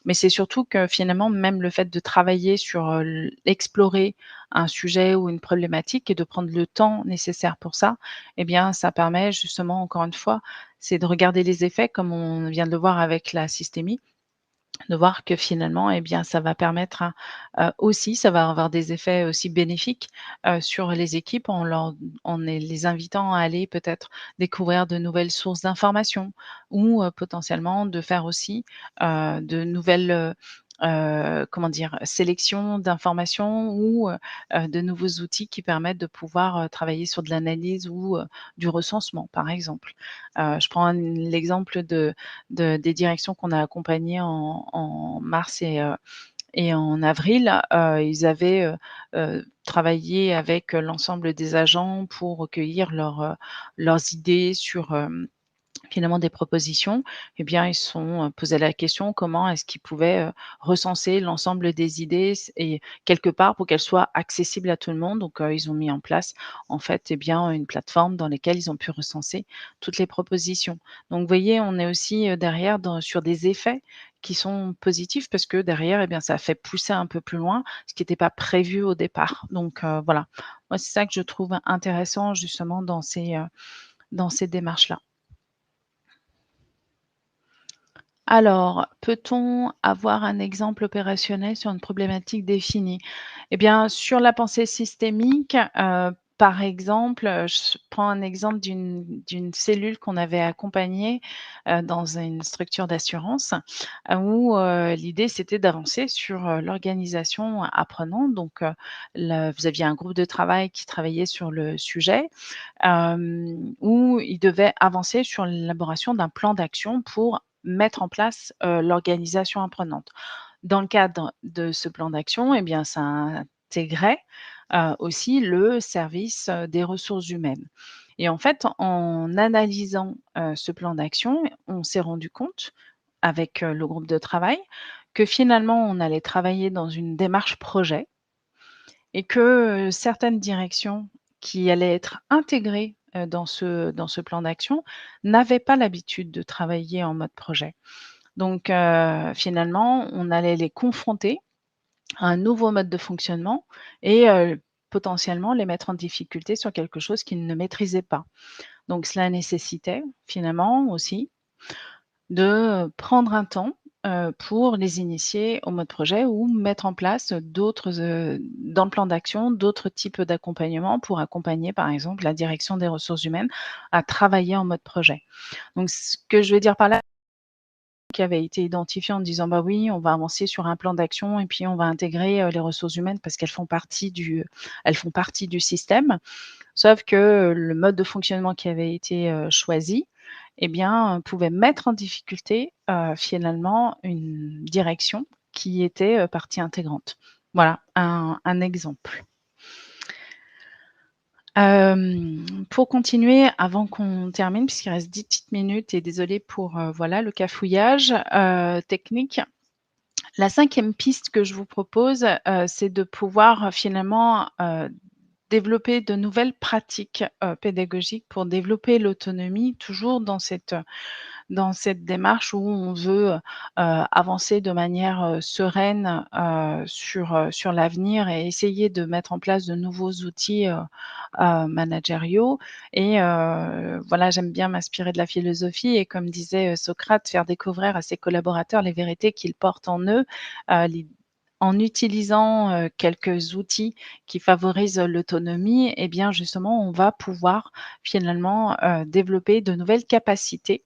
Mais c'est surtout que finalement, même le fait de travailler sur, explorer un sujet ou une problématique et de prendre le temps nécessaire pour ça, eh bien, ça permet justement, encore une fois, c'est de regarder les effets comme on vient de le voir avec la systémie, de voir que finalement, eh bien, ça va permettre aussi, ça va avoir des effets aussi bénéfiques, sur les équipes les invitant à aller peut-être découvrir de nouvelles sources d'informations ou, potentiellement de faire aussi, de nouvelles, comment dire? Sélections d'informations ou, de nouveaux outils qui permettent de pouvoir, travailler sur de l'analyse ou, du recensement, par exemple. Je prends l'exemple des directions qu'on a accompagnées en mars et en avril. Ils avaient, travaillé avec l'ensemble des agents pour recueillir leurs idées sur, finalement des propositions, eh bien, ils se sont, posé la question comment est-ce qu'ils pouvaient, recenser l'ensemble des idées et quelque part pour qu'elles soient accessibles à tout le monde. Donc, ils ont mis en place en fait, eh bien, une plateforme dans laquelle ils ont pu recenser toutes les propositions. Donc vous voyez, on est aussi, derrière sur des effets qui sont positifs parce que derrière, eh bien, ça fait pousser un peu plus loin ce qui n'était pas prévu au départ. Donc, voilà. Moi, c'est ça que je trouve intéressant justement dans ces démarches-là. Alors, peut-on avoir un exemple opérationnel sur une problématique définie? Eh bien, sur la pensée systémique, par exemple, je prends un exemple d'une cellule qu'on avait accompagnée, dans une structure d'assurance, où, l'idée c'était d'avancer sur, l'organisation apprenante. Donc, le vous aviez un groupe de travail qui travaillait sur le sujet, où ils devaient avancer sur l'élaboration d'un plan d'action pour mettre en place, l'organisation apprenante. Dans le cadre de ce plan d'action, eh bien, ça intégrait, aussi le service, des ressources humaines et en fait, en analysant, ce plan d'action, on s'est rendu compte avec, le groupe de travail que finalement, on allait travailler dans une démarche projet et que, certaines directions qui allaient être intégrées, dans ce plan d'action n'avaient pas l'habitude de travailler en mode projet. Donc finalement, on allait les confronter à un nouveau mode de fonctionnement et potentiellement les mettre en difficulté sur quelque chose qu'ils ne maîtrisaient pas. Donc cela nécessitait finalement aussi de, prendre un temps, pour les initier au mode projet ou mettre en place d'autres, dans le plan d'action, d'autres types d'accompagnement pour accompagner, par exemple, la direction des ressources humaines à travailler en mode projet. Donc ce que je veux dire par là, qui avait été identifié en disant: «Bah, oui, on va avancer sur un plan d'action et puis on va intégrer, les ressources humaines parce elles font partie du système». Sauf que le mode de fonctionnement qui avait été, choisi, eh bien, pouvait mettre en difficulté, finalement une direction qui était, partie intégrante. Voilà un exemple. Pour continuer, avant qu'on termine, puisqu'il reste 10 petites minutes et désolée pour, voilà, le cafouillage, technique. La cinquième piste que je vous propose, c'est de pouvoir, finalement, développer de nouvelles pratiques, pédagogiques pour développer l'autonomie, toujours dans cette démarche où on veut, avancer de manière, sereine, sur l'avenir et essayer de mettre en place de nouveaux outils, managériaux et voilà, j'aime bien m'inspirer de la philosophie et comme disait, Socrate, faire découvrir à ses collaborateurs les vérités qu'ils portent en eux, l'i en utilisant, quelques outils qui favorisent l'autonomie et bien, justement, on va pouvoir finalement, développer de nouvelles capacités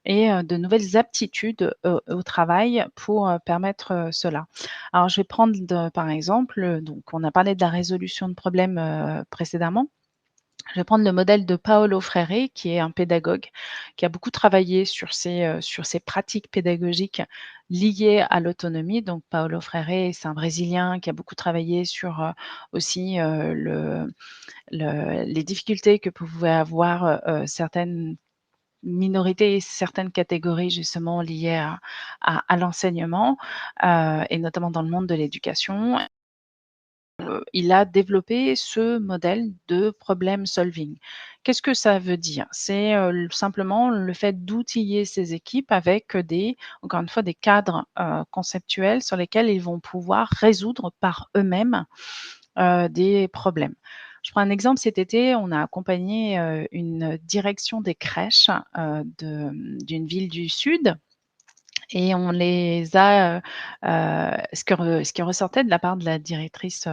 et de nouvelles aptitudes au travail pour, permettre, cela. Alors je vais prendre par exemple, donc on a parlé de la résolution de problèmes, précédemment. Je vais prendre le modèle de Paolo Freire, qui est un pédagogue, qui a beaucoup travaillé sur ces pratiques pédagogiques liées à l'autonomie. Donc Paolo Freire, c'est un Brésilien qui a beaucoup travaillé sur, aussi, les difficultés que pouvaient avoir, certaines minorités et certaines catégories justement liées à l'enseignement, et notamment dans le monde de l'éducation. Il a développé ce modèle de problem solving. Qu'est-ce que ça veut dire? C'est, simplement le fait d'outiller ces équipes avec, encore une fois, des cadres, conceptuels sur lesquels ils vont pouvoir résoudre par eux-mêmes, des problèmes. Je prends un exemple, cet été, on a accompagné, une direction des crèches, d'une ville du sud et on les a, ce qui ressortait de la part de la directrice,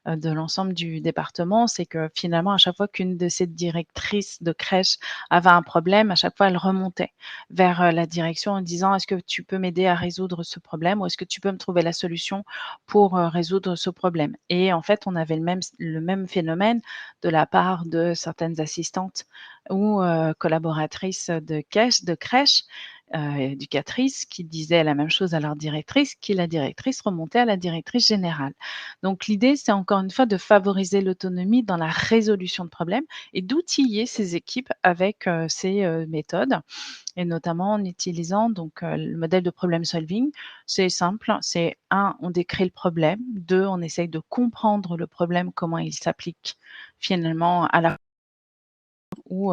de l'ensemble du département, c'est que finalement, à chaque fois qu'une de ces directrices de crèche avait un problème, à chaque fois, elle remontait vers, la direction en disant: «Est-ce que tu peux m'aider à résoudre ce problème ou est-ce que tu peux me trouver la solution pour, résoudre ce problème?» Et en fait, on avait le même phénomène de la part de certaines assistantes ou, collaboratrices de crèche éducatrices qui disaient la même chose à leur directrice, qui la directrice remontait à la directrice générale. Donc l'idée, c'est encore une fois de favoriser l'autonomie dans la résolution de problèmes et d'outiller ces équipes avec, ces, méthodes et notamment en utilisant donc, le modèle de problem solving. C'est simple, c'est un, on décrit le problème, 2, on essaye de comprendre le problème, comment il s'applique finalement à la ou,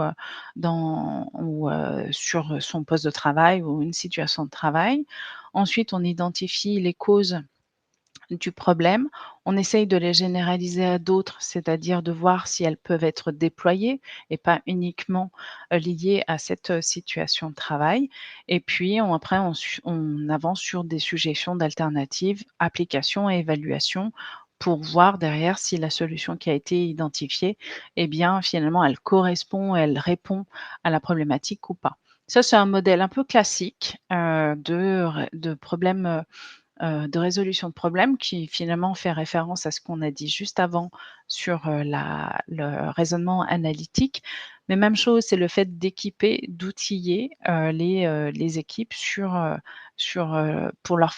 sur son poste de travail ou une situation de travail. Ensuite, on identifie les causes du problème. On essaye de les généraliser à d'autres, c'est-à-dire de voir si elles peuvent être déployées et pas uniquement, liées à cette, situation de travail et puis on avance sur des suggestions d'alternatives, applications et évaluations pour voir derrière si la solution qui a été identifiée, eh bien, finalement, elle correspond, elle répond à la problématique ou pas. Ça, c'est un modèle un peu classique, de problème, de résolution de problèmes qui finalement fait référence à ce qu'on a dit juste avant sur, le raisonnement analytique. Mais même chose, c'est le fait d'équiper, d'outiller, les équipes pour leur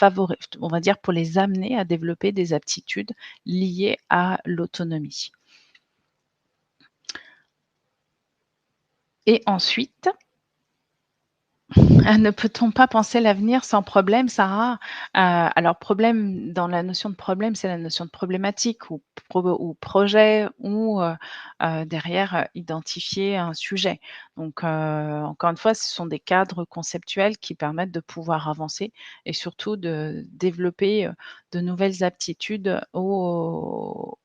on va dire pour les amener à développer des aptitudes liées à l'autonomie. Et ensuite, ne peut-on pas penser l'avenir sans problème, Sarah? Alors problème, dans la notion de problème, c'est la notion de problématique ou projet ou derrière, identifier un sujet. Donc encore une fois, ce sont des cadres conceptuels qui permettent de pouvoir avancer et surtout de développer, de nouvelles aptitudes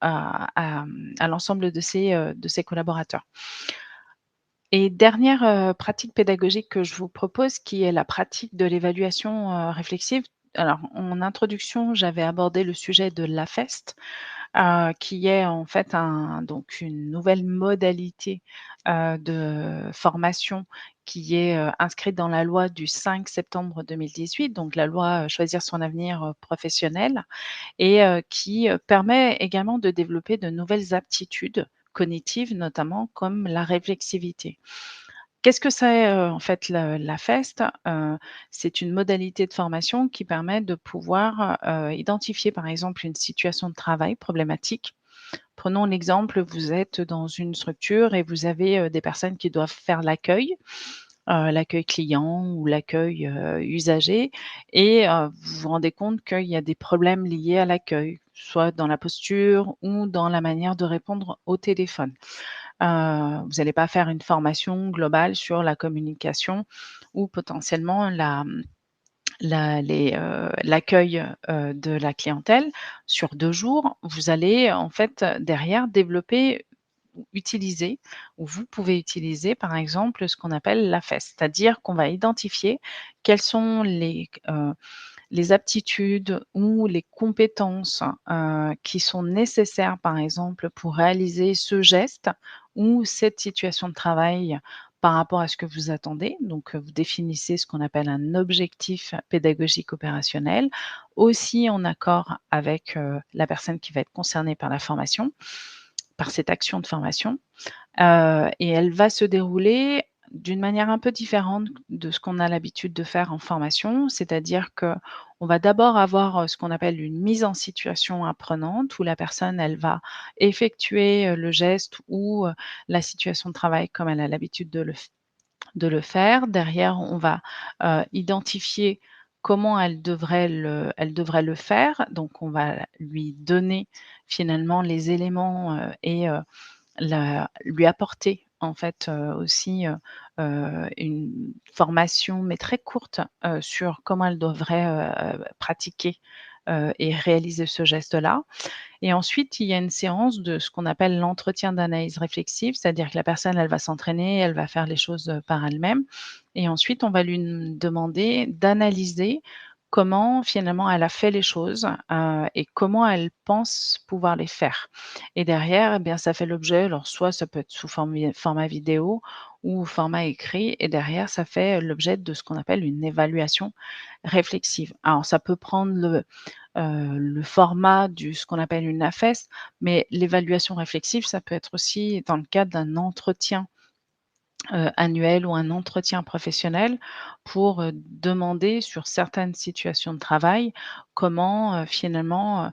à l'ensemble de ses collaborateurs. Et dernière, pratique pédagogique que je vous propose, qui est la pratique de l'évaluation, réflexive. Alors, en introduction, j'avais abordé le sujet de l'AFEST, qui est en fait une nouvelle modalité, de formation qui est, inscrite dans la loi du 5 septembre 2018, donc la loi, Choisir son avenir, professionnel et qui, permet également de développer de nouvelles aptitudes cognitives, notamment comme la réflexivité. Qu'est-ce que c'est, en fait la FEST? C'est une modalité de formation qui permet de pouvoir, identifier par exemple une situation de travail problématique. Prenons l'exemple, vous êtes dans une structure et vous avez, des personnes qui doivent faire l'accueil client ou l'accueil, usager et vous vous rendez compte qu'il y a des problèmes liés à l'accueil, soit dans la posture ou dans la manière de répondre au téléphone. Vous n'allez pas faire une formation globale sur la communication ou potentiellement l'accueil, de la clientèle sur 2 jours. Vous allez en fait, derrière développer ou utiliser ou vous pouvez utiliser par exemple ce qu'on appelle l'AFES. C'est-à-dire qu'on va identifier quels sont les aptitudes ou les compétences, qui sont nécessaires, par exemple, pour réaliser ce geste ou cette situation de travail par rapport à ce que vous attendez. Donc, vous définissez ce qu'on appelle un objectif pédagogique opérationnel, aussi en accord avec, la personne qui va être concernée par la formation, par cette action de formation. Et elle va se dérouler d'une manière un peu différente de ce qu'on a l'habitude de faire en formation. C'est-à-dire qu'on va d'abord avoir, ce qu'on appelle une mise en situation apprenante où la personne, elle va effectuer, le geste ou, la situation de travail comme elle a l'habitude de le faire. Derrière, on va, identifier comment elle devrait le faire. Donc on va lui donner finalement les éléments, et lui apporter en fait, aussi, une formation, mais très courte, sur comment elle devrait, pratiquer, et réaliser ce geste-là. Et ensuite, il y a une séance de ce qu'on appelle l'entretien d'analyse réflexive, c'est-à-dire que la personne, elle va s'entraîner, elle va faire les choses, par elle-même et ensuite on va lui demander d'analyser comment finalement elle a fait les choses, et comment elle pense pouvoir les faire. Et derrière, eh bien, ça fait l'objet alors soit ça peut être sous format vidéo ou format écrit et derrière ça fait l'objet de ce qu'on appelle une évaluation réflexive. Alors ça peut prendre le format ce qu'on appelle une AFES, mais l'évaluation réflexive, ça peut être aussi dans le cadre d'un entretien, annuel ou un entretien professionnel pour, demander sur certaines situations de travail comment, finalement,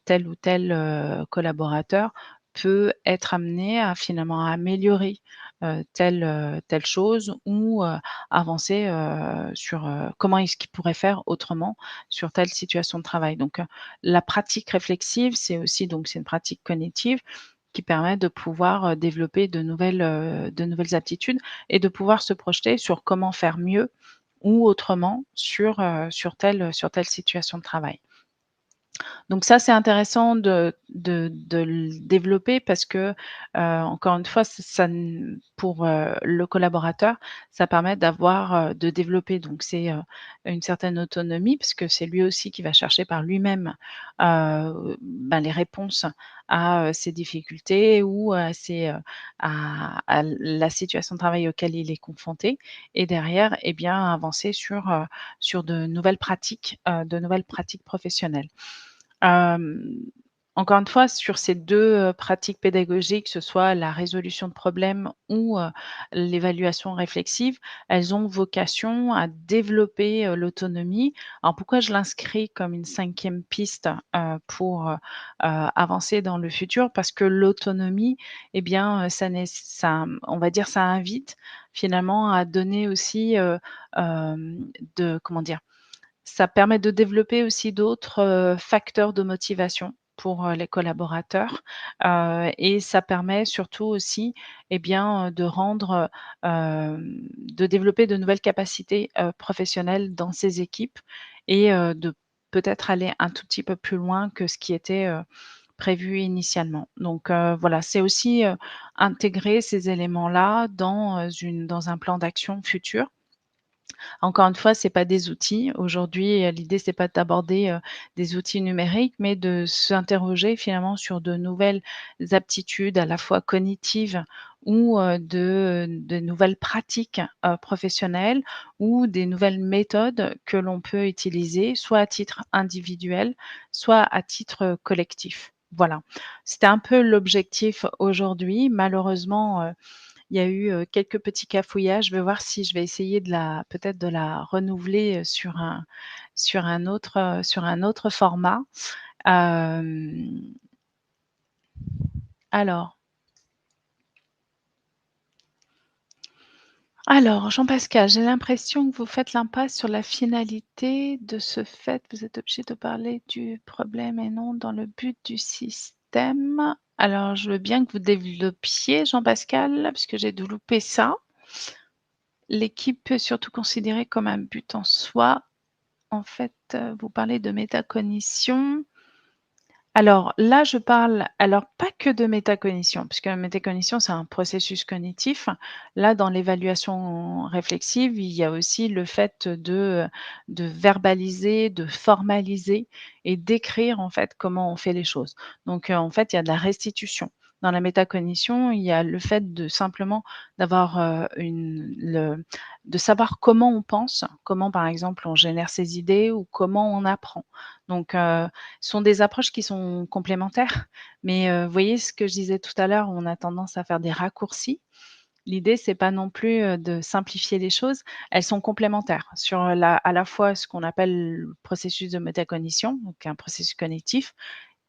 tel ou tel, collaborateur peut être amené à finalement améliorer, telle chose ou, avancer, sur, comment est-ce qu'il pourrait faire autrement sur telle situation de travail. Donc, la pratique réflexive, c'est une pratique cognitive qui permet de pouvoir, développer de nouvelles aptitudes et de pouvoir se projeter sur comment faire mieux ou autrement sur telle situation de travail. Donc ça, c'est intéressant de le développer parce que, encore une fois, ça n pour, le collaborateur, ça permet d'avoir, de développer donc une certaine autonomie puisque c'est lui aussi qui va chercher par lui-même, ben, les réponses à, ses difficultés ou à la situation de travail auquel il est confronté et derrière et bien avancer sur de nouvelles pratiques professionnelles. Hem, Encore une fois, sur ces 2 pratiques pédagogiques, que ce soit la résolution de problèmes ou l'évaluation réflexive, elles ont vocation à développer, l'autonomie. Alors pourquoi je l'inscris comme une cinquième piste, pour, avancer dans le futur? Parce que l'autonomie et bien, on va dire, ça invite finalement à donner aussi, de comment dire? Ça permet de développer aussi d'autres, facteurs de motivation pour, les collaborateurs, et ça permet surtout aussi et bien, de développer de nouvelles capacités, professionnelles dans ces équipes et de peut-être aller un tout petit peu plus loin que ce qui était, prévu initialement. Donc voilà, c'est aussi, intégrer ces éléments-là dans un plan d'action futur. Encore une fois, c'est pas des outils. Aujourd'hui, l'idée, c'est pas d'aborder, des outils numériques, mais de s'interroger finalement sur de nouvelles aptitudes à la fois cognitives ou, de nouvelles pratiques, professionnelles ou des nouvelles méthodes que l'on peut utiliser, soit à titre individuel, soit à titre, collectif. Voilà. C'était un peu l'objectif aujourd'hui. Malheureusement, il y a eu, quelques petits cafouillages. Je vais voir si je vais essayer peut-être de la renouveler, sur un autre format. Hem, alors Jean-Pascal, j'ai l'impression que vous faites l'impasse sur la finalité. De ce fait, vous êtes obligé de parler du problème et non dans le but du système. Alors je veux bien que vous développiez Jean-Pascal, puisque j'ai dû louper ça. L'équipe peut surtout considérer comme un but en soi. En fait, vous parlez de métacognition. Alors là, je parle alors pas que de métacognition, puisque la métacognition, c'est un processus cognitif. Là, dans l'évaluation réflexive, il y a aussi le fait de verbaliser, de formaliser et d'écrire, en fait, comment on fait les choses. Donc, en fait, il y a de la restitution. Dans la métacognition, il y a le fait de simplement d'avoir, de savoir comment on pense, comment, par exemple, on génère ses idées ou comment on apprend. Donc, sont des approches qui sont complémentaires, mais vous voyez ce que je disais tout à l'heure, on a tendance à faire des raccourcis. L'idée, c'est pas non plus, de simplifier les choses, elles sont complémentaires sur à la fois ce qu'on appelle le processus de métacognition, donc un processus cognitif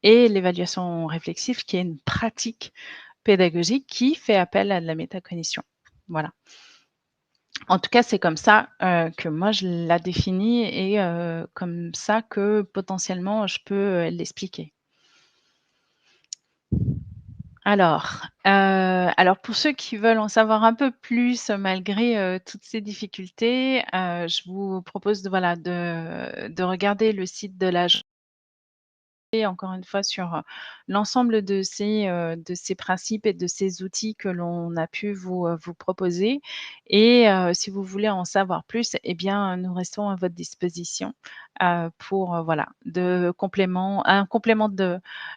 et l'évaluation réflexive qui est une pratique pédagogique qui fait appel à de la métacognition. Voilà. En tout cas, c'est comme ça, que moi je la définis et comme ça que potentiellement je peux, l'expliquer. Alors pour ceux qui veulent en savoir un peu plus malgré, toutes ces difficultés, je vous propose de regarder le site de l'agence encore une fois sur, l'ensemble de ces principes et de ces outils que l'on a pu vous proposer et si vous voulez en savoir plus et bien, nous restons à votre disposition, pour, voilà, un complément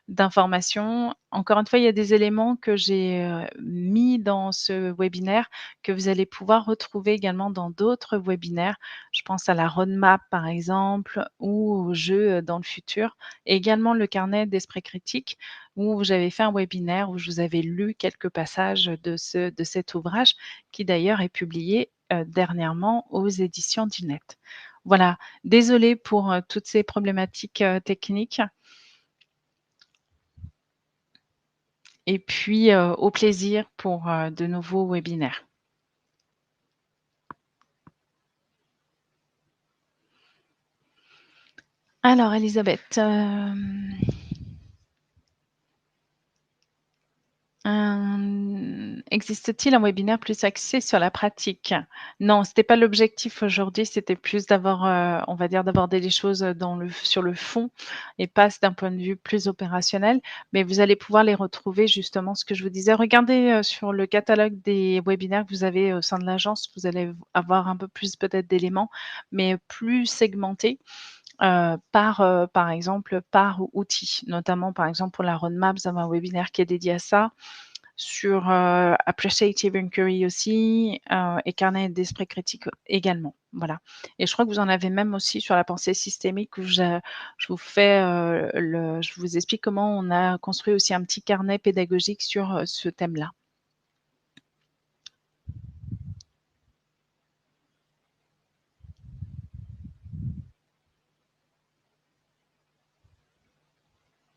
d'information. Encore une fois, il y a des éléments que j'ai, mis dans ce webinaire que vous allez pouvoir retrouver également dans d'autres webinaires. Je pense à la roadmap par exemple ou aux jeux, dans le futur et également le carnet d'esprit critique où j'avais fait un webinaire où je vous avais lu quelques passages de cet ouvrage qui d'ailleurs est publié, dernièrement aux éditions du Net. Voilà, désolée pour, toutes ces problématiques, techniques et puis, au plaisir pour, de nouveaux webinaires. Alors Elisabeth, Existe-t-il un webinaire plus axé sur la pratique? Non, c'était pas l'objectif aujourd'hui, c'était plus d'avoir, on va dire d'aborder les choses, dans le sur le fond et pas d'un point de vue plus opérationnel. Mais vous allez pouvoir les retrouver justement, ce que je vous disais. Regardez, sur le catalogue des webinaires que vous avez au sein de l'agence, vous allez avoir un peu plus peut-être d'éléments, mais plus segmentés, par exemple, par outil. Notamment, par exemple, pour la roadmap, vous avez un webinaire qui est dédié à ça. Sur, Appreciative Inquiry aussi, et carnet d'esprit critique également, voilà. Et je crois que vous en avez même aussi sur la pensée systémique où je vous fais, je vous explique comment on a construit aussi un petit carnet pédagogique sur, ce thème-là.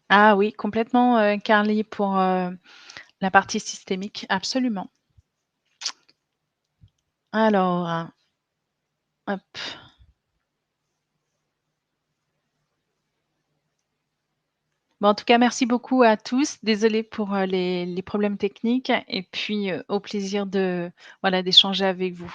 Ah oui, complètement, Carly, pour, la partie systémique, absolument. Alors, hop. Bah, en tout cas, merci beaucoup à tous. Désolée pour, les problèmes techniques et puis, au plaisir de voilà, d'échanger avec vous.